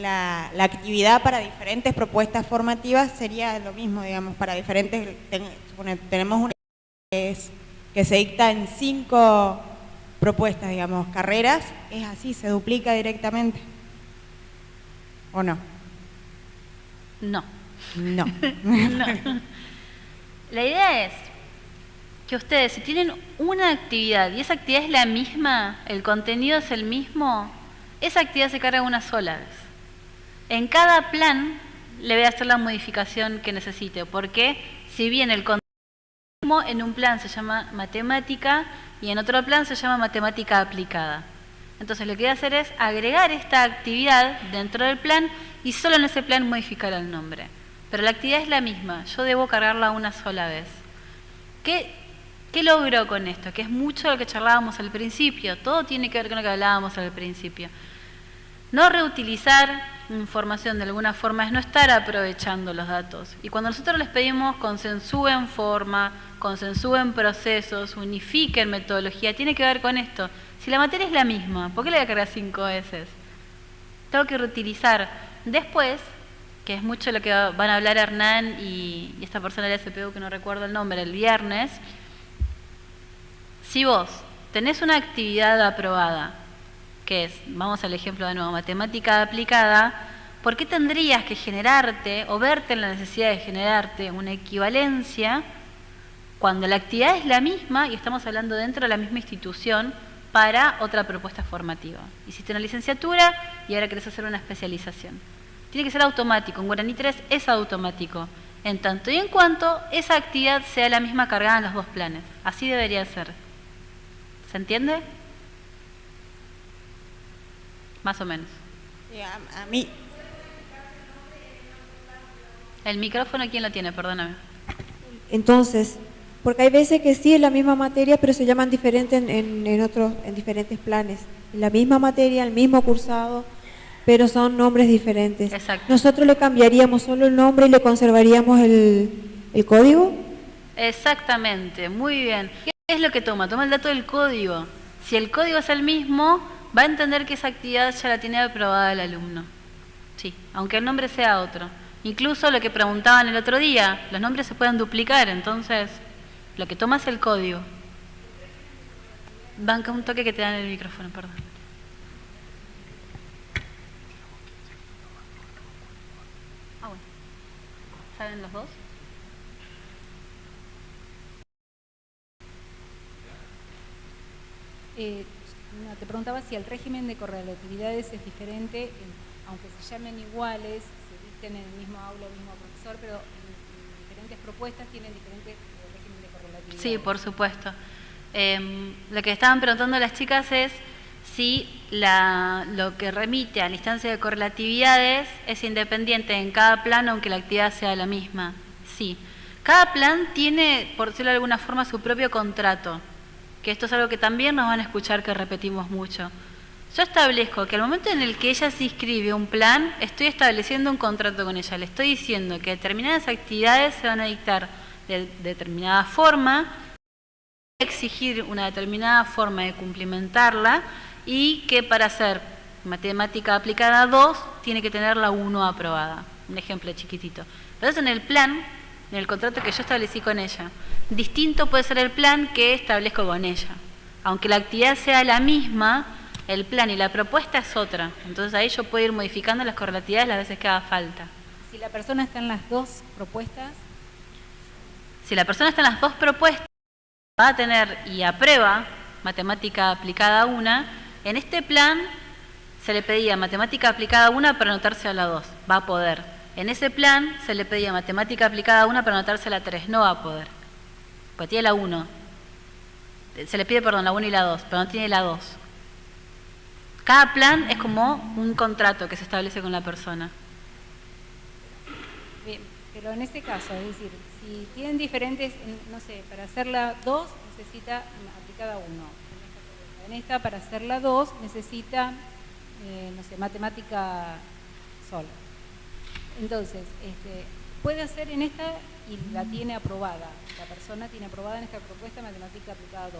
la actividad para diferentes propuestas formativas, sería lo mismo, digamos, para diferentes, tenemos una que se dicta en 5 propuestas, digamos, carreras, es así, se duplica directamente, ¿o no? No. No. No. La idea es que ustedes, si tienen una actividad y esa actividad es la misma, el contenido es el mismo, esa actividad se carga una sola vez. En cada plan le voy a hacer la modificación que necesite, porque si bien el contenido mismo, en un plan se llama matemática y en otro plan se llama matemática aplicada. Entonces lo que voy a hacer es agregar esta actividad dentro del plan y solo en ese plan modificar el nombre. Pero la actividad es la misma, yo debo cargarla una sola vez. ¿Qué logró con esto? Que es mucho lo que charlábamos al principio, todo tiene que ver con lo que hablábamos al principio. No reutilizar información de alguna forma es no estar aprovechando los datos. Y cuando nosotros les pedimos consensúen forma, consensúen procesos, unifiquen metodología, tiene que ver con esto. Si la materia es la misma, ¿por qué le voy a cargar 5 veces? Tengo que reutilizar. Después, que es mucho lo que van a hablar Hernán y esta persona del SPU que no recuerdo el nombre, el viernes, si vos tenés una actividad aprobada, que es, vamos al ejemplo de nuevo, matemática aplicada, ¿por qué tendrías que generarte o verte en la necesidad de generarte una equivalencia cuando la actividad es la misma y estamos hablando dentro de la misma institución para otra propuesta formativa? Hiciste una licenciatura y ahora querés hacer una especialización. Tiene que ser automático, en Guaraní 3 es automático, en tanto y en cuanto esa actividad sea la misma cargada en los dos planes. Así debería ser. ¿Se entiende? Más o menos. Sí, a mí, ¿El micrófono quién lo tiene? Perdóname. Entonces, porque hay veces que sí es la misma materia, pero se llaman diferentes en diferentes planes. La misma materia, el mismo cursado, pero son nombres diferentes. Exacto. Nosotros le cambiaríamos solo el nombre y le conservaríamos el código. Exactamente, muy bien. ¿Qué es lo que toma? Toma el dato del código. Si el código es el mismo, va a entender que esa actividad ya la tiene aprobada el alumno. Sí, aunque el nombre sea otro. Incluso lo que preguntaban el otro día, los nombres se pueden duplicar, entonces lo que toma es el código. Banca un toque que te dan el micrófono, perdón. Ah, bueno. ¿Saben los dos? No, te preguntaba si el régimen de correlatividades es diferente, aunque se llamen iguales, se dicten en el mismo aula, el mismo profesor, pero en diferentes propuestas tienen diferentes régimen de correlatividades. Sí, por supuesto. Lo que estaban preguntando las chicas es si lo que remite a la instancia de correlatividades es independiente en cada plan, aunque la actividad sea la misma. Sí. Cada plan tiene, por decirlo de alguna forma, su propio contrato, que esto es algo que también nos van a escuchar que repetimos mucho. Yo establezco que al momento en el que ella se inscribe un plan, estoy estableciendo un contrato con ella. Le estoy diciendo que determinadas actividades se van a dictar de determinada forma, exigir una determinada forma de cumplimentarla y que para hacer matemática aplicada 2 tiene que tener la 1 aprobada. Un ejemplo chiquitito. Entonces en el plan, en el contrato que yo establecí con ella, distinto puede ser el plan que establezco con ella. Aunque la actividad sea la misma, el plan y la propuesta es otra. Entonces ahí yo puedo ir modificando las correlatividades las veces que haga falta. Si la persona está en las dos propuestas, Si la persona está en las dos propuestas, va a tener y aprueba matemática aplicada 1, en este plan se le pedía matemática aplicada 1 para anotarse a la 2, va a poder. En ese plan se le pedía matemática aplicada 1 para anotarse a la 3, no va a poder. Pues tiene la 1. Se le pide, perdón, la 1 y la 2, pero no tiene la 2. Cada plan es como un contrato que se establece con la persona. bien, pero en este caso, es decir, si tienen diferentes, no sé, para hacer la 2 necesita aplicada 1. En esta, para hacer la 2, necesita, no sé, matemática sola. Entonces, puede hacer en esta y la tiene aprobada. La persona tiene aprobada en esta propuesta matemática aplicada 2.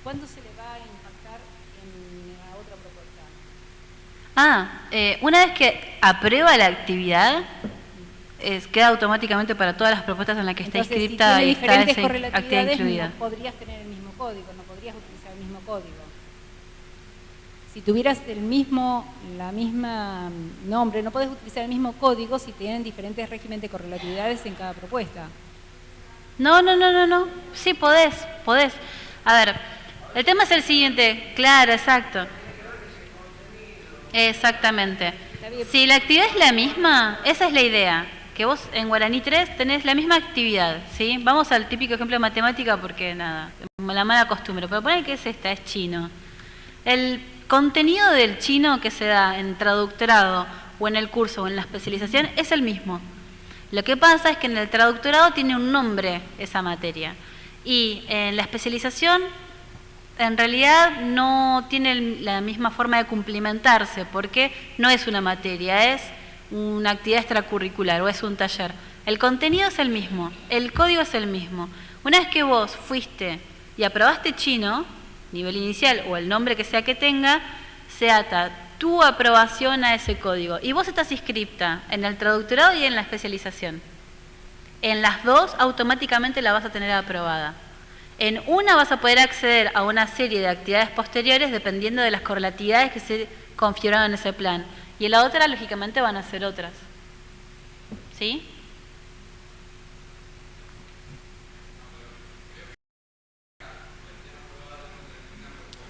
¿Cuándo se le va a impactar en la otra propuesta? Una vez que aprueba la actividad, queda automáticamente para todas las propuestas en las que está Entonces, inscrita si y tiene está diferentes esa actividad correlatividades, incluida. no podrías tener el mismo código, no podrías utilizar el mismo código. Si tuvieras el mismo, la misma nombre, no podés utilizar el mismo código si tienen diferentes regímenes de correlatividades en cada propuesta. No. Sí, podés. A ver, el tema es el siguiente. Claro, exacto. Exactamente. Si la actividad es la misma, esa es la idea. Que vos en Guaraní 3 tenés la misma actividad, ¿sí? Vamos al típico ejemplo de matemática porque, nada, la mala costumbre. Pero poner que es esta, es chino. El contenido del chino que se da en traductorado o en el curso o en la especialización es el mismo. Lo que pasa es que en el traductorado tiene un nombre esa materia y en la especialización en realidad no tiene la misma forma de cumplimentarse, porque no es una materia, es una actividad extracurricular o es un taller. El contenido es el mismo, el código es el mismo. Una vez que vos fuiste y aprobaste chino, nivel inicial o el nombre que sea que tenga, se ata tu aprobación a ese código. Y vos estás inscripta en el traductorado y en la especialización. En las dos automáticamente la vas a tener aprobada. En una vas a poder acceder a una serie de actividades posteriores dependiendo de las correlatividades que se configuraron en ese plan. Y en la otra, lógicamente, van a ser otras. ¿Sí?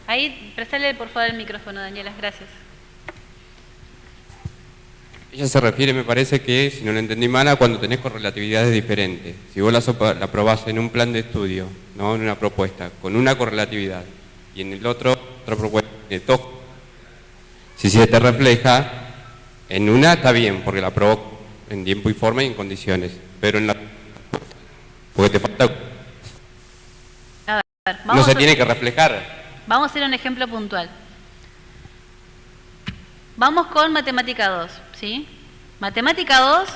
Ahí, prestale por favor el micrófono, Daniela, gracias. Ella se refiere, me parece que, si no lo entendí mal, a cuando tenés correlatividades diferentes. Si vos la aprobás en un plan de estudio, no en una propuesta, con una correlatividad, y en el otro, otra propuesta, si se te refleja, en una está bien, porque la aprobó en tiempo y forma y en condiciones, pero en la... porque te falta... A ver, no se tiene que reflejar. Vamos a hacer un ejemplo puntual. Vamos con matemática 2, ¿sí? Matemática 2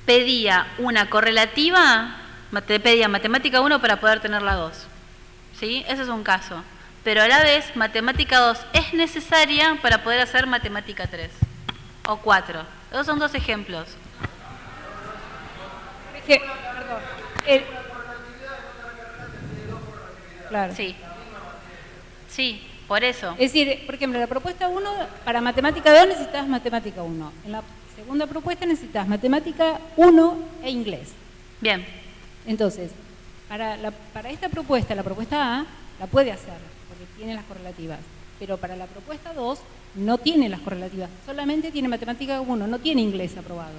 pedía una correlativa, te pedía matemática 1 para poder tener la 2, ¿sí? Ese es un caso. Pero a la vez, matemática 2 es necesaria para poder hacer matemática 3 o 4. Esos son dos ejemplos. Perdón. Claro. Sí. Sí, por eso. Es decir, por ejemplo, la propuesta 1, para matemática 2 necesitas matemática 1. En la segunda propuesta necesitas matemática 1 e inglés. Bien. Entonces, para esta propuesta, la propuesta A, la puede hacer, porque tiene las correlativas. Pero para la propuesta 2, no tiene las correlativas. Solamente tiene matemática 1, no tiene inglés aprobado.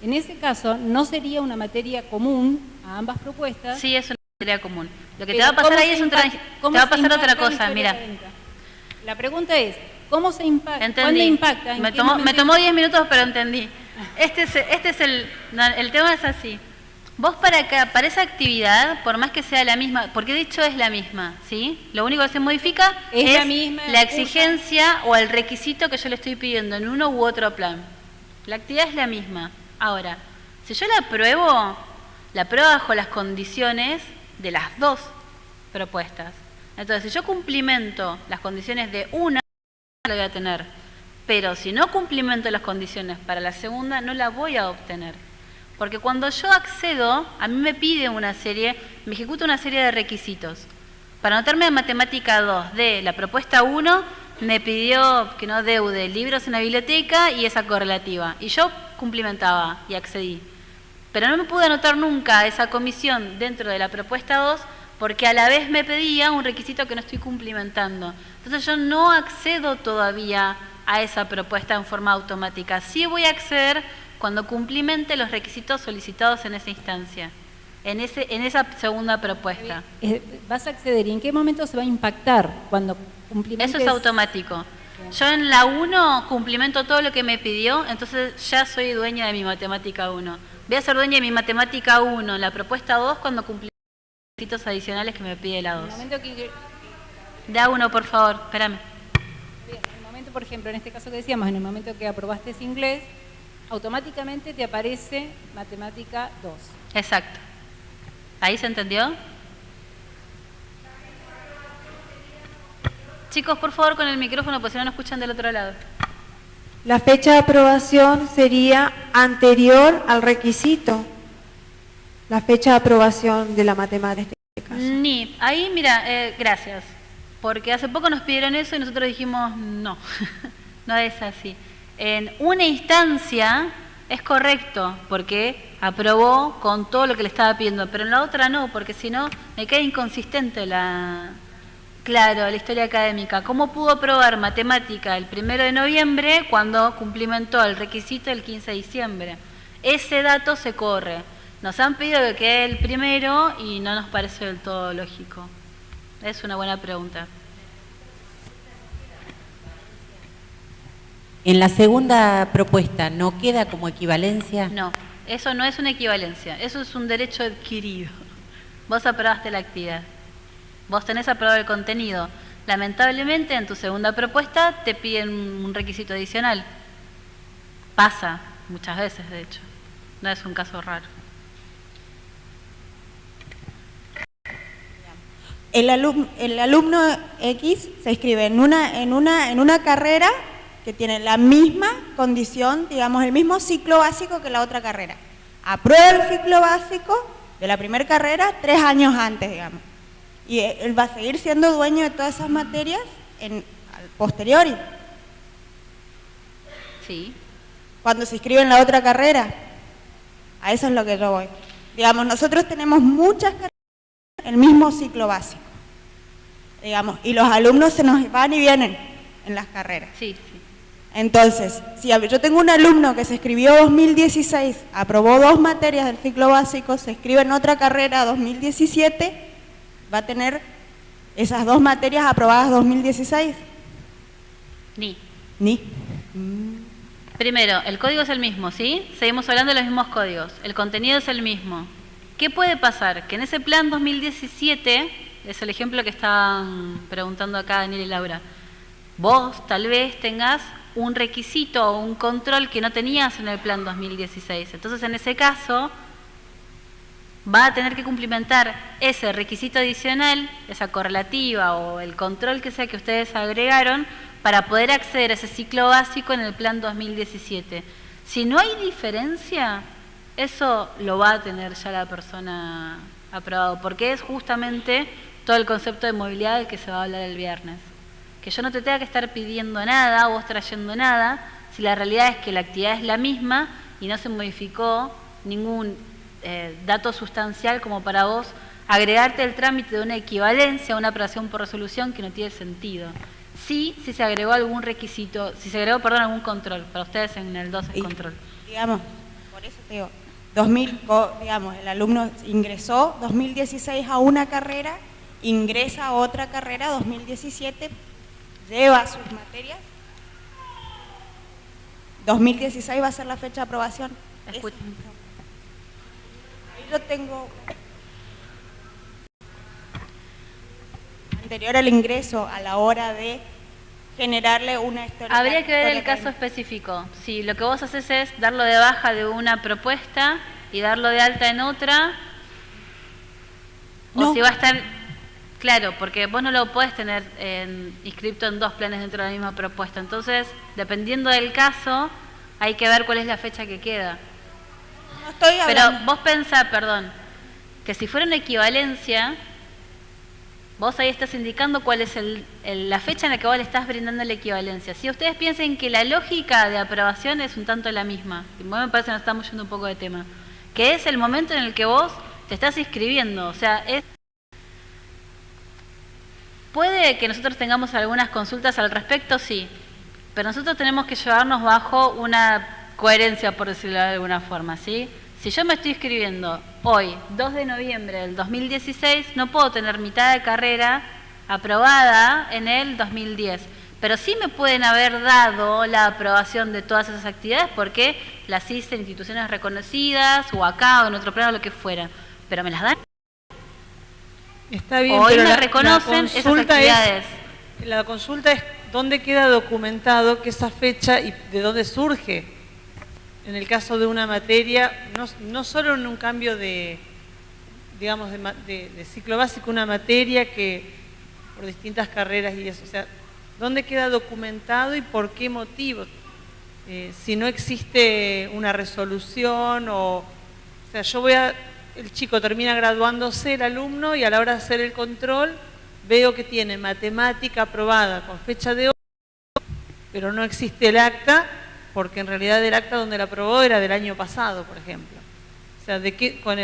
En ese caso, no sería una materia común a ambas propuestas. Sí, es una materia común. Lo que te Pero va a pasar ¿cómo ahí se es te va a pasar otra cosa, mira. La pregunta es, ¿cómo se impacta? Entendí. ¿Cuándo impacta? Me tomó 10 minutos, pero entendí. Este es el tema es así. Vos para esa actividad, por más que sea la misma, porque de hecho es la misma, ¿sí? Lo único que se modifica es la misma, la exigencia o el requisito que yo le estoy pidiendo en uno u otro plan. La actividad es la misma. Ahora, si yo la apruebo bajo las condiciones de las dos propuestas. Entonces, si yo cumplimento las condiciones de una, la voy a tener. Pero si no cumplimento las condiciones para la segunda, no la voy a obtener. Porque cuando yo accedo, a mí me pide me ejecuta una serie de requisitos. Para anotarme en matemática 2 de la propuesta 1, me pidió que no deude libros en la biblioteca y esa correlativa. Y yo cumplimentaba y accedí. Pero no me pude anotar nunca esa comisión dentro de la propuesta 2 porque a la vez me pedía un requisito que no estoy cumplimentando. Entonces yo no accedo todavía a esa propuesta en forma automática. Sí voy a acceder cuando cumplimente los requisitos solicitados en esa instancia, en esa segunda propuesta. ¿Vas a acceder y en qué momento se va a impactar cuando cumplimentes? Eso es automático. Yo en la 1 cumplimento todo lo que me pidió, entonces ya soy dueña de mi matemática 1. Voy a ser dueña de mi matemática 1 en la propuesta 2 cuando cumplí los requisitos adicionales que me pide la 2. Da 1, por favor, espérame. Bien, en el momento, por ejemplo, en este caso que decíamos, en el momento que aprobaste ese inglés, automáticamente te aparece matemática 2. Exacto. ¿Ahí se entendió? Chicos, por favor, con el micrófono, porque si no, no escuchan del otro lado. La fecha de aprobación sería anterior al requisito. La fecha de aprobación de la matemática en este caso. Ni, ahí mira, gracias. Porque hace poco nos pidieron eso y nosotros dijimos no, no es así. En una instancia es correcto, porque aprobó con todo lo que le estaba pidiendo, pero en la otra no, porque si no me queda inconsistente la historia académica. ¿Cómo pudo aprobar matemática el 1 de noviembre cuando cumplimentó el requisito el 15 de diciembre? Ese dato se corre. Nos han pedido que quede el primero y no nos parece del todo lógico. Es una buena pregunta. En la segunda propuesta, ¿no queda como equivalencia? No, eso no es una equivalencia, eso es un derecho adquirido. Vos aprobaste la actividad. Vos tenés aprobado el contenido. Lamentablemente, en tu segunda propuesta te piden un requisito adicional. Pasa muchas veces, de hecho. No es un caso raro. El alumno X se inscribe en una carrera que tiene la misma condición, digamos, el mismo ciclo básico que la otra carrera. Aprueba el ciclo básico de la primera carrera 3 años antes, digamos. Y él va a seguir siendo dueño de todas esas materias al posteriori. Sí. Cuando se inscribe en la otra carrera. A eso es lo que yo voy. Digamos, nosotros tenemos muchas carreras en el mismo ciclo básico. Digamos, y los alumnos se nos van y vienen en las carreras. Sí, sí. Entonces, si yo tengo un alumno que se inscribió 2016, aprobó 2 materias del ciclo básico, se inscribe en otra carrera 2017, va a tener esas 2 materias aprobadas 2016. Ni. Primero, el código es el mismo, ¿sí? Seguimos hablando de los mismos códigos. El contenido es el mismo. ¿Qué puede pasar? Que en ese plan 2017, es el ejemplo que estaban preguntando acá Daniel y Laura, vos tal vez tengas un requisito o un control que no tenías en el plan 2016. Entonces, en ese caso, va a tener que cumplimentar ese requisito adicional, esa correlativa o el control que sea que ustedes agregaron para poder acceder a ese ciclo básico en el plan 2017. Si no hay diferencia, eso lo va a tener ya la persona aprobado, porque es justamente todo el concepto de movilidad del que se va a hablar el viernes. Que yo no te tenga que estar pidiendo nada, vos trayendo nada, si la realidad es que la actividad es la misma y no se modificó ningún dato sustancial como para vos agregarte el trámite de una equivalencia a una operación por resolución que no tiene sentido. Sí, si se agregó algún requisito, si se agregó, perdón, algún control, para ustedes en el 2 es control. Digamos, por eso te digo, digamos, el alumno ingresó 2016 a una carrera, ingresa a otra carrera 2017, lleva sus materias, 2016 va a ser la fecha de aprobación. Ahí yo tengo anterior al ingreso, a la hora de generarle una historia. Habría que ver el caso específico. Si lo que vos haces es darlo de baja de una propuesta y darlo de alta en otra, no. O si va a estar, claro, porque vos no lo podés tener inscripto en 2 planes dentro de la misma propuesta. Entonces, dependiendo del caso, hay que ver cuál es la fecha que queda. No estoy hablando. Pero vos pensá, perdón, que si fuera una equivalencia, vos ahí estás indicando cuál es la fecha en la que vos le estás brindando la equivalencia. Si ustedes piensen que la lógica de aprobación es un tanto la misma, y a mí me parece que nos estamos yendo un poco de tema, que es el momento en el que vos te estás inscribiendo. O sea, puede que nosotros tengamos algunas consultas al respecto, sí, pero nosotros tenemos que llevarnos bajo una coherencia, por decirlo de alguna forma, ¿sí? Si yo me estoy inscribiendo hoy, 2 de noviembre del 2016, no puedo tener mitad de carrera aprobada en el 2010. Pero sí me pueden haber dado la aprobación de todas esas actividades porque las hice en instituciones reconocidas o acá o en otro plano, lo que fuera. Pero me las dan. Está bien, Hoy pero me reconocen esas actividades. La consulta es dónde queda documentado que esa fecha y de dónde surge. En el caso de una materia, no solo en un cambio de, digamos, de ciclo básico, una materia que por distintas carreras y eso, o sea, ¿dónde queda documentado y por qué motivo? Si no existe una resolución o sea, el chico termina graduándose, el alumno, y a la hora de hacer el control, veo que tiene matemática aprobada con fecha de hoy, pero no existe el acta, porque en realidad el acta donde la aprobó era del año pasado, por ejemplo. O sea, con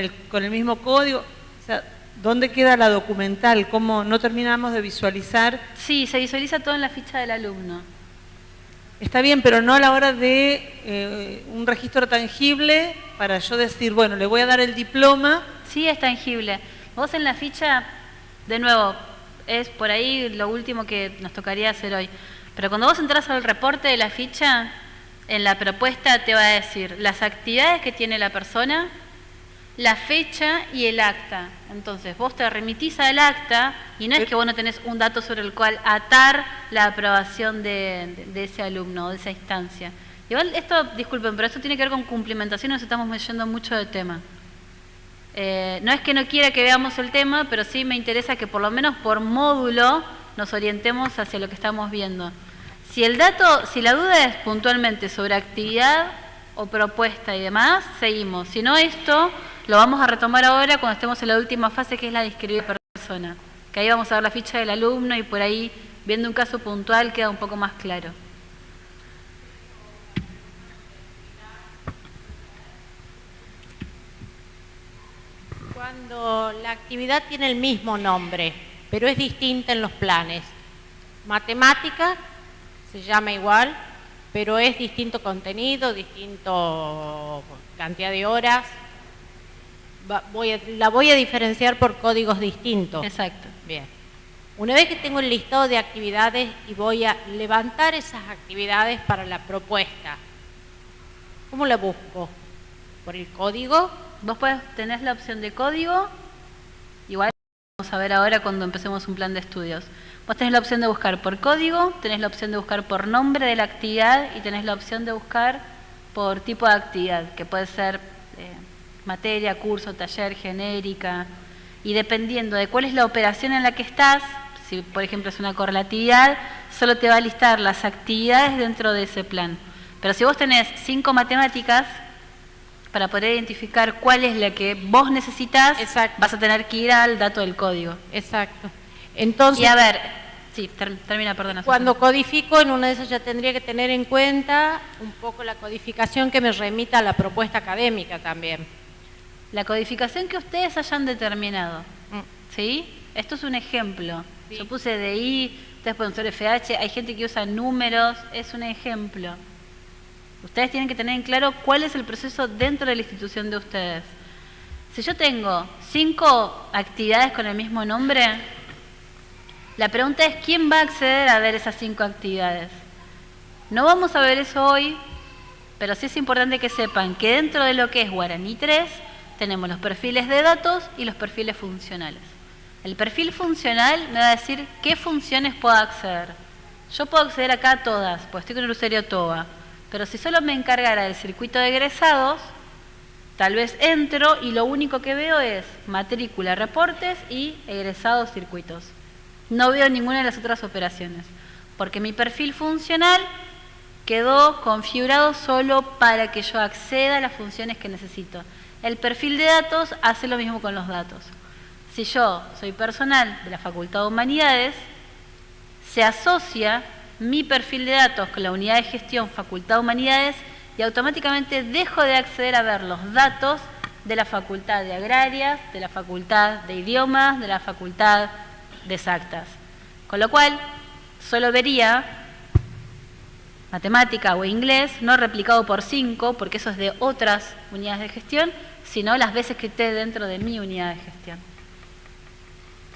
el mismo código, o sea, ¿dónde queda la documental? ¿Cómo no terminamos de visualizar? Sí, se visualiza todo en la ficha del alumno. Está bien, pero no a la hora de un registro tangible para yo decir, bueno, le voy a dar el diploma. Sí, es tangible. Vos en la ficha, de nuevo, es por ahí lo último que nos tocaría hacer hoy. Pero cuando vos entras al reporte de la ficha, en la propuesta te va a decir las actividades que tiene la persona, la fecha y el acta. Entonces, vos te remitís al acta y no es que vos no tenés un dato sobre el cual atar la aprobación de ese alumno o de esa instancia. Igual esto, disculpen, pero esto tiene que ver con cumplimentación, nos estamos yendo mucho de tema. No es que no quiera que veamos el tema, pero sí me interesa que por lo menos por módulo nos orientemos hacia lo que estamos viendo. Si la duda es puntualmente sobre actividad o propuesta y demás, seguimos. Si no, esto lo vamos a retomar ahora cuando estemos en la última fase, que es la de inscribir persona. Que ahí vamos a ver la ficha del alumno y por ahí, viendo un caso puntual, queda un poco más claro. Cuando la actividad tiene el mismo nombre, pero es distinta en los planes. Matemática se llama igual, pero es distinto contenido, distinto cantidad de horas. La voy a diferenciar por códigos distintos. Exacto. Bien. Una vez que tengo el listado de actividades y voy a levantar esas actividades para la propuesta, ¿cómo la busco? ¿Por el código? Vos tenés la opción de código, igual vamos a ver ahora cuando empecemos un plan de estudios. Vos tenés la opción de buscar por código, tenés la opción de buscar por nombre de la actividad y tenés la opción de buscar por tipo de actividad, que puede ser materia, curso, taller, genérica. Y dependiendo de cuál es la operación en la que estás, si por ejemplo es una correlatividad, solo te va a listar las actividades dentro de ese plan. Pero si vos tenés 5 matemáticas, para poder identificar cuál es la que vos necesitas, vas a tener que ir al dato del código. Exacto. Entonces, y a ver, sí, termina, perdona. Cuando codifico, en una de esas ya tendría que tener en cuenta un poco la codificación que me remita a la propuesta académica también. La codificación que ustedes hayan determinado, ¿sí? Esto es un ejemplo. Sí. Yo puse DI, ustedes pueden usar FH, hay gente que usa números, es un ejemplo. Ustedes tienen que tener en claro cuál es el proceso dentro de la institución de ustedes. Si yo tengo 5 actividades con el mismo nombre, la pregunta es ¿quién va a acceder a ver esas 5 actividades? No vamos a ver eso hoy, pero sí es importante que sepan que dentro de lo que es Guaraní 3 tenemos los perfiles de datos y los perfiles funcionales. El perfil funcional me va a decir qué funciones puedo acceder. Yo puedo acceder acá a todas, pues estoy con el usuario TOA. Pero si solo me encargara del circuito de egresados, tal vez entro y lo único que veo es matrícula, reportes y egresados circuitos. No veo ninguna de las otras operaciones, porque mi perfil funcional quedó configurado solo para que yo acceda a las funciones que necesito. El perfil de datos hace lo mismo con los datos. Si yo soy personal de la Facultad de Humanidades, se asocia mi perfil de datos con la unidad de gestión Facultad de Humanidades y automáticamente dejo de acceder a ver los datos de la Facultad de Agrarias, de la Facultad de Idiomas, de la Facultad de Exactas. Con lo cual, solo vería matemática o inglés, no replicado por 5, porque eso es de otras unidades de gestión, sino las veces que esté dentro de mi unidad de gestión.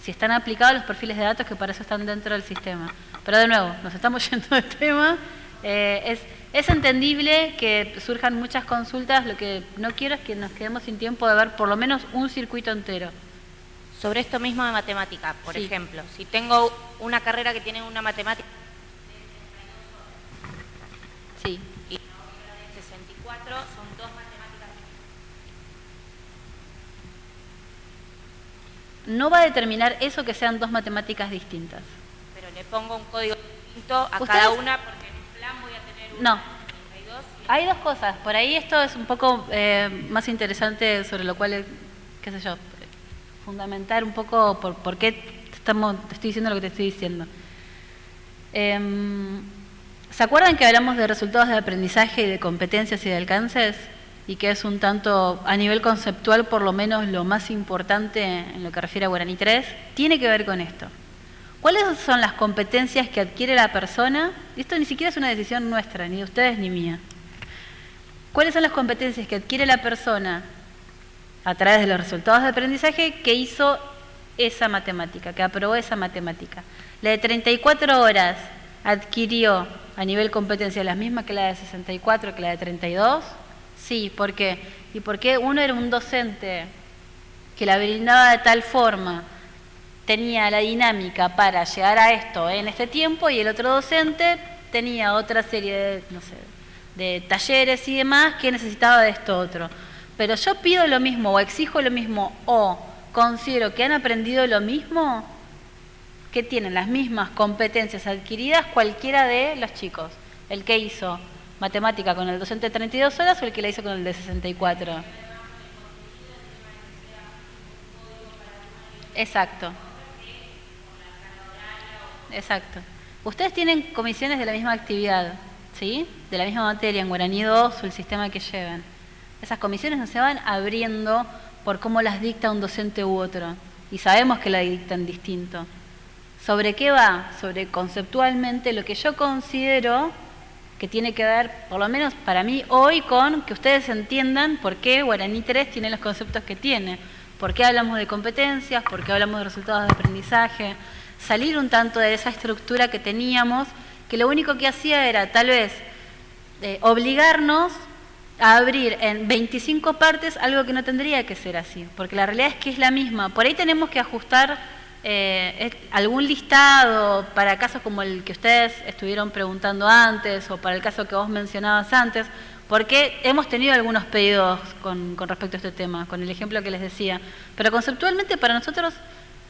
Si están aplicados los perfiles de datos que para eso están dentro del sistema. Pero de nuevo, nos estamos yendo del tema. Es entendible que surjan muchas consultas, lo que no quiero es que nos quedemos sin tiempo de ver por lo menos un circuito entero. Sobre esto mismo de matemática, por ejemplo, si tengo una carrera que tiene una matemática y de 64, son 2 matemáticas. No va a determinar eso que sean 2 matemáticas distintas. Pero le pongo un código distinto a cada una porque en un plan voy a tener una. No. Hay 2 cosas. Por ahí esto es un poco más interesante sobre lo cual, qué sé yo, fundamentar un poco por qué te estoy diciendo lo que te estoy diciendo. ¿Se acuerdan que hablamos de resultados de aprendizaje y de competencias y de alcances? Y que es un tanto, a nivel conceptual, por lo menos lo más importante en lo que refiere a Guaraní 3, tiene que ver con esto. ¿Cuáles son las competencias que adquiere la persona? Esto ni siquiera es una decisión nuestra, ni de ustedes ni mía. ¿Cuáles son las competencias que adquiere la persona a través de los resultados de aprendizaje que hizo esa matemática, que aprobó esa matemática? La de 34 horas adquirió a nivel competencia las mismas que la de 64, que la de 32, Sí, ¿por qué? Y porque uno era un docente que la brindaba de tal forma, tenía la dinámica para llegar a esto en este tiempo, y el otro docente tenía otra serie de, no sé, de talleres y demás que necesitaba de esto otro. Pero yo pido lo mismo o exijo lo mismo o considero que han aprendido lo mismo, que tienen las mismas competencias adquiridas cualquiera de los chicos. El que hizo matemática con el docente de 32 horas o el que la hizo con el de 64. Exacto. Exacto. Ustedes tienen comisiones de la misma actividad, ¿sí? De la misma materia en Guaraní 2 o el sistema que lleven. Esas comisiones no se van abriendo por cómo las dicta un docente u otro. Y sabemos que la dictan distinto. ¿Sobre qué va? Sobre conceptualmente lo que yo considero que tiene que ver, por lo menos para mí hoy, con que ustedes entiendan por qué Guaraní 3 tiene los conceptos que tiene. ¿Por qué hablamos de competencias? ¿Por qué hablamos de resultados de aprendizaje? Salir un tanto de esa estructura que teníamos, que lo único que hacía era tal vez obligarnos a abrir en 25 partes algo que no tendría que ser así, porque la realidad es que es la misma. Por ahí tenemos que ajustar algún listado para casos como el que ustedes estuvieron preguntando antes o para el caso que vos mencionabas antes, porque hemos tenido algunos pedidos con respecto a este tema, con el ejemplo que les decía. Pero conceptualmente para nosotros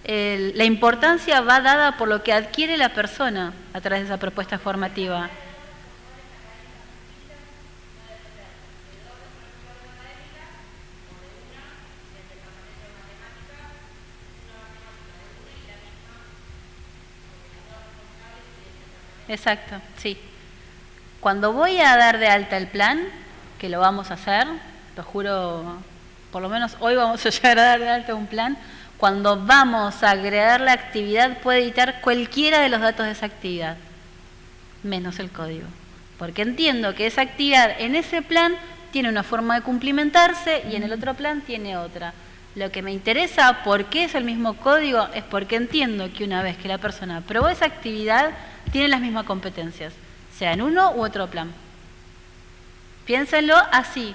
la importancia va dada por lo que adquiere la persona a través de esa propuesta formativa. Exacto, sí. Cuando voy a dar de alta el plan, que lo vamos a hacer, lo juro, por lo menos hoy vamos a llegar a dar de alta un plan, cuando vamos a agregar la actividad puede editar cualquiera de los datos de esa actividad, menos el código. Porque entiendo que esa actividad en ese plan tiene una forma de cumplimentarse y en el otro plan tiene otra. Lo que me interesa, ¿por qué es el mismo código? Es porque entiendo que una vez que la persona probó esa actividad, tiene las mismas competencias, sea en uno u otro plan. Piénsenlo así,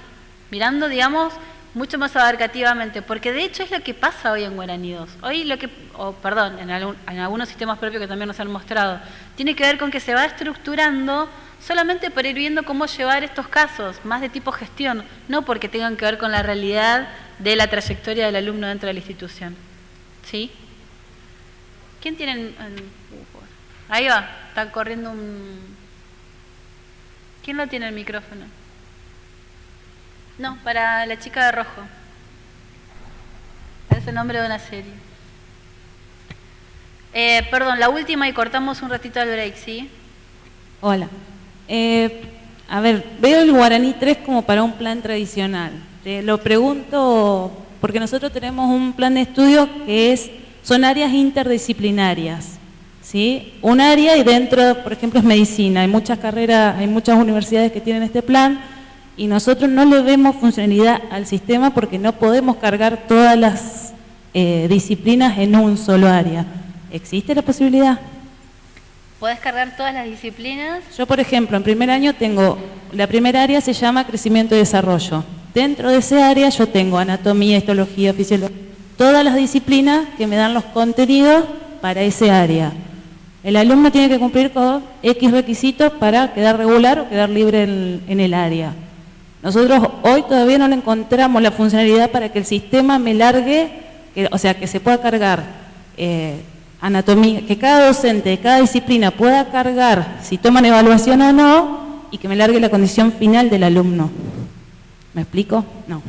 mirando, digamos, mucho más abarcativamente, porque de hecho es lo que pasa hoy en Guaraní 2. Hoy en algunos sistemas propios que también nos han mostrado, tiene que ver con que se va estructurando solamente para ir viendo cómo llevar estos casos, más de tipo gestión, no porque tengan que ver con la realidad de la trayectoria del alumno dentro de la institución. ¿Sí? ¿Quién tiene ahí va, está corriendo un... ¿Quién no tiene el micrófono? No, para la chica de rojo. Es el nombre de una serie. Perdón, la última y cortamos un ratito el break, ¿sí? Hola. A ver, veo el Guaraní 3 como para un plan tradicional. Te lo pregunto porque nosotros tenemos un plan de estudio que son áreas interdisciplinarias, ¿sí? Un área y dentro, por ejemplo, es medicina. Hay muchas carreras, hay muchas universidades que tienen este plan y nosotros no le vemos funcionalidad al sistema porque no podemos cargar todas las disciplinas en un solo área. ¿Existe la posibilidad? ¿Podés cargar todas las disciplinas? Yo, por ejemplo, en primer año tengo, la primera área se llama crecimiento y desarrollo. Dentro de ese área yo tengo anatomía, histología, fisiología, todas las disciplinas que me dan los contenidos para ese área. El alumno tiene que cumplir con X requisitos para quedar regular o quedar libre en el área. Nosotros hoy todavía no le encontramos la funcionalidad para que el sistema me largue, o sea, que se pueda cargar anatomía, que cada docente de cada disciplina pueda cargar si toman evaluación o no y que me largue la condición final del alumno. ¿Me explico? No.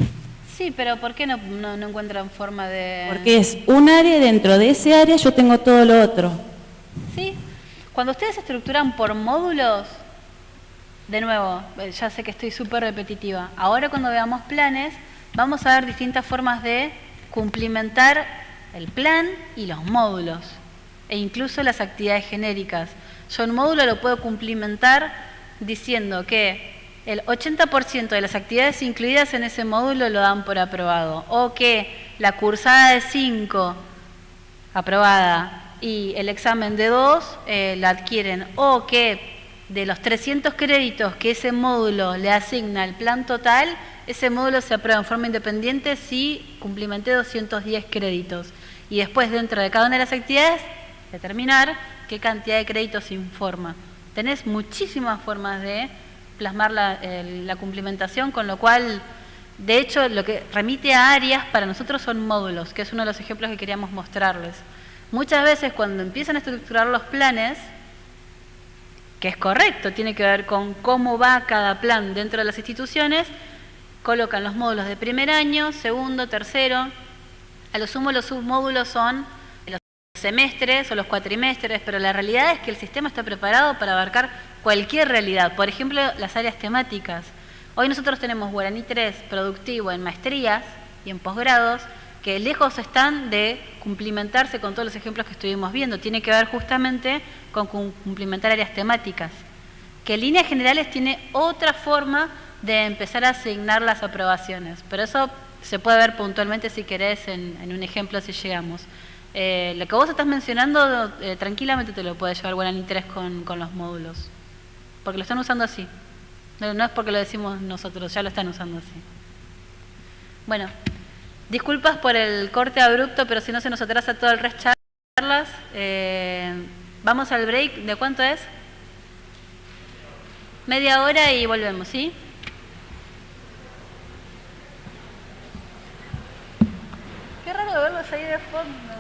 Sí, pero ¿por qué no encuentran forma de...? Porque es un área y dentro de ese área yo tengo todo lo otro. Sí. Cuando ustedes estructuran por módulos, de nuevo, ya sé que estoy súper repetitiva, ahora cuando veamos planes, vamos a ver distintas formas de cumplimentar el plan y los módulos, e incluso las actividades genéricas. Yo un módulo lo puedo cumplimentar diciendo que el 80% de las actividades incluidas en ese módulo lo dan por aprobado, o que la cursada de 5 aprobada y el examen de 2 la adquieren, o que de los 300 créditos que ese módulo le asigna al plan total, ese módulo se aprueba en forma independiente si cumplimenté 210 créditos. Y después, dentro de cada una de las actividades, determinar qué cantidad de créditos se informa. Tenés muchísimas formas de plasmar la cumplimentación, con lo cual, de hecho, lo que remite a áreas para nosotros son módulos, que es uno de los ejemplos que queríamos mostrarles. Muchas veces cuando empiezan a estructurar los planes, que es correcto, tiene que ver con cómo va cada plan dentro de las instituciones, colocan los módulos de primer año, segundo, tercero. A lo sumo los submódulos son los semestres o los cuatrimestres, pero la realidad es que el sistema está preparado para abarcar cualquier realidad. Por ejemplo, las áreas temáticas. Hoy nosotros tenemos Guaraní 3 productivo en maestrías y en posgrados, que lejos están de cumplimentarse con todos los ejemplos que estuvimos viendo. Tiene que ver justamente con cumplimentar áreas temáticas, que en líneas generales tiene otra forma de empezar a asignar las aprobaciones, pero eso se puede ver puntualmente si querés en un ejemplo si llegamos. Lo que vos estás mencionando, tranquilamente te lo puede llevar Guaraní 3 con los módulos, porque lo están usando así. No es porque lo decimos nosotros, ya lo están usando así. Bueno, disculpas por el corte abrupto, pero si no se nos atrasa todo el resto de charlas. Vamos al break. ¿De cuánto es? Media hora y volvemos, ¿sí? Qué raro verlos ahí de fondo.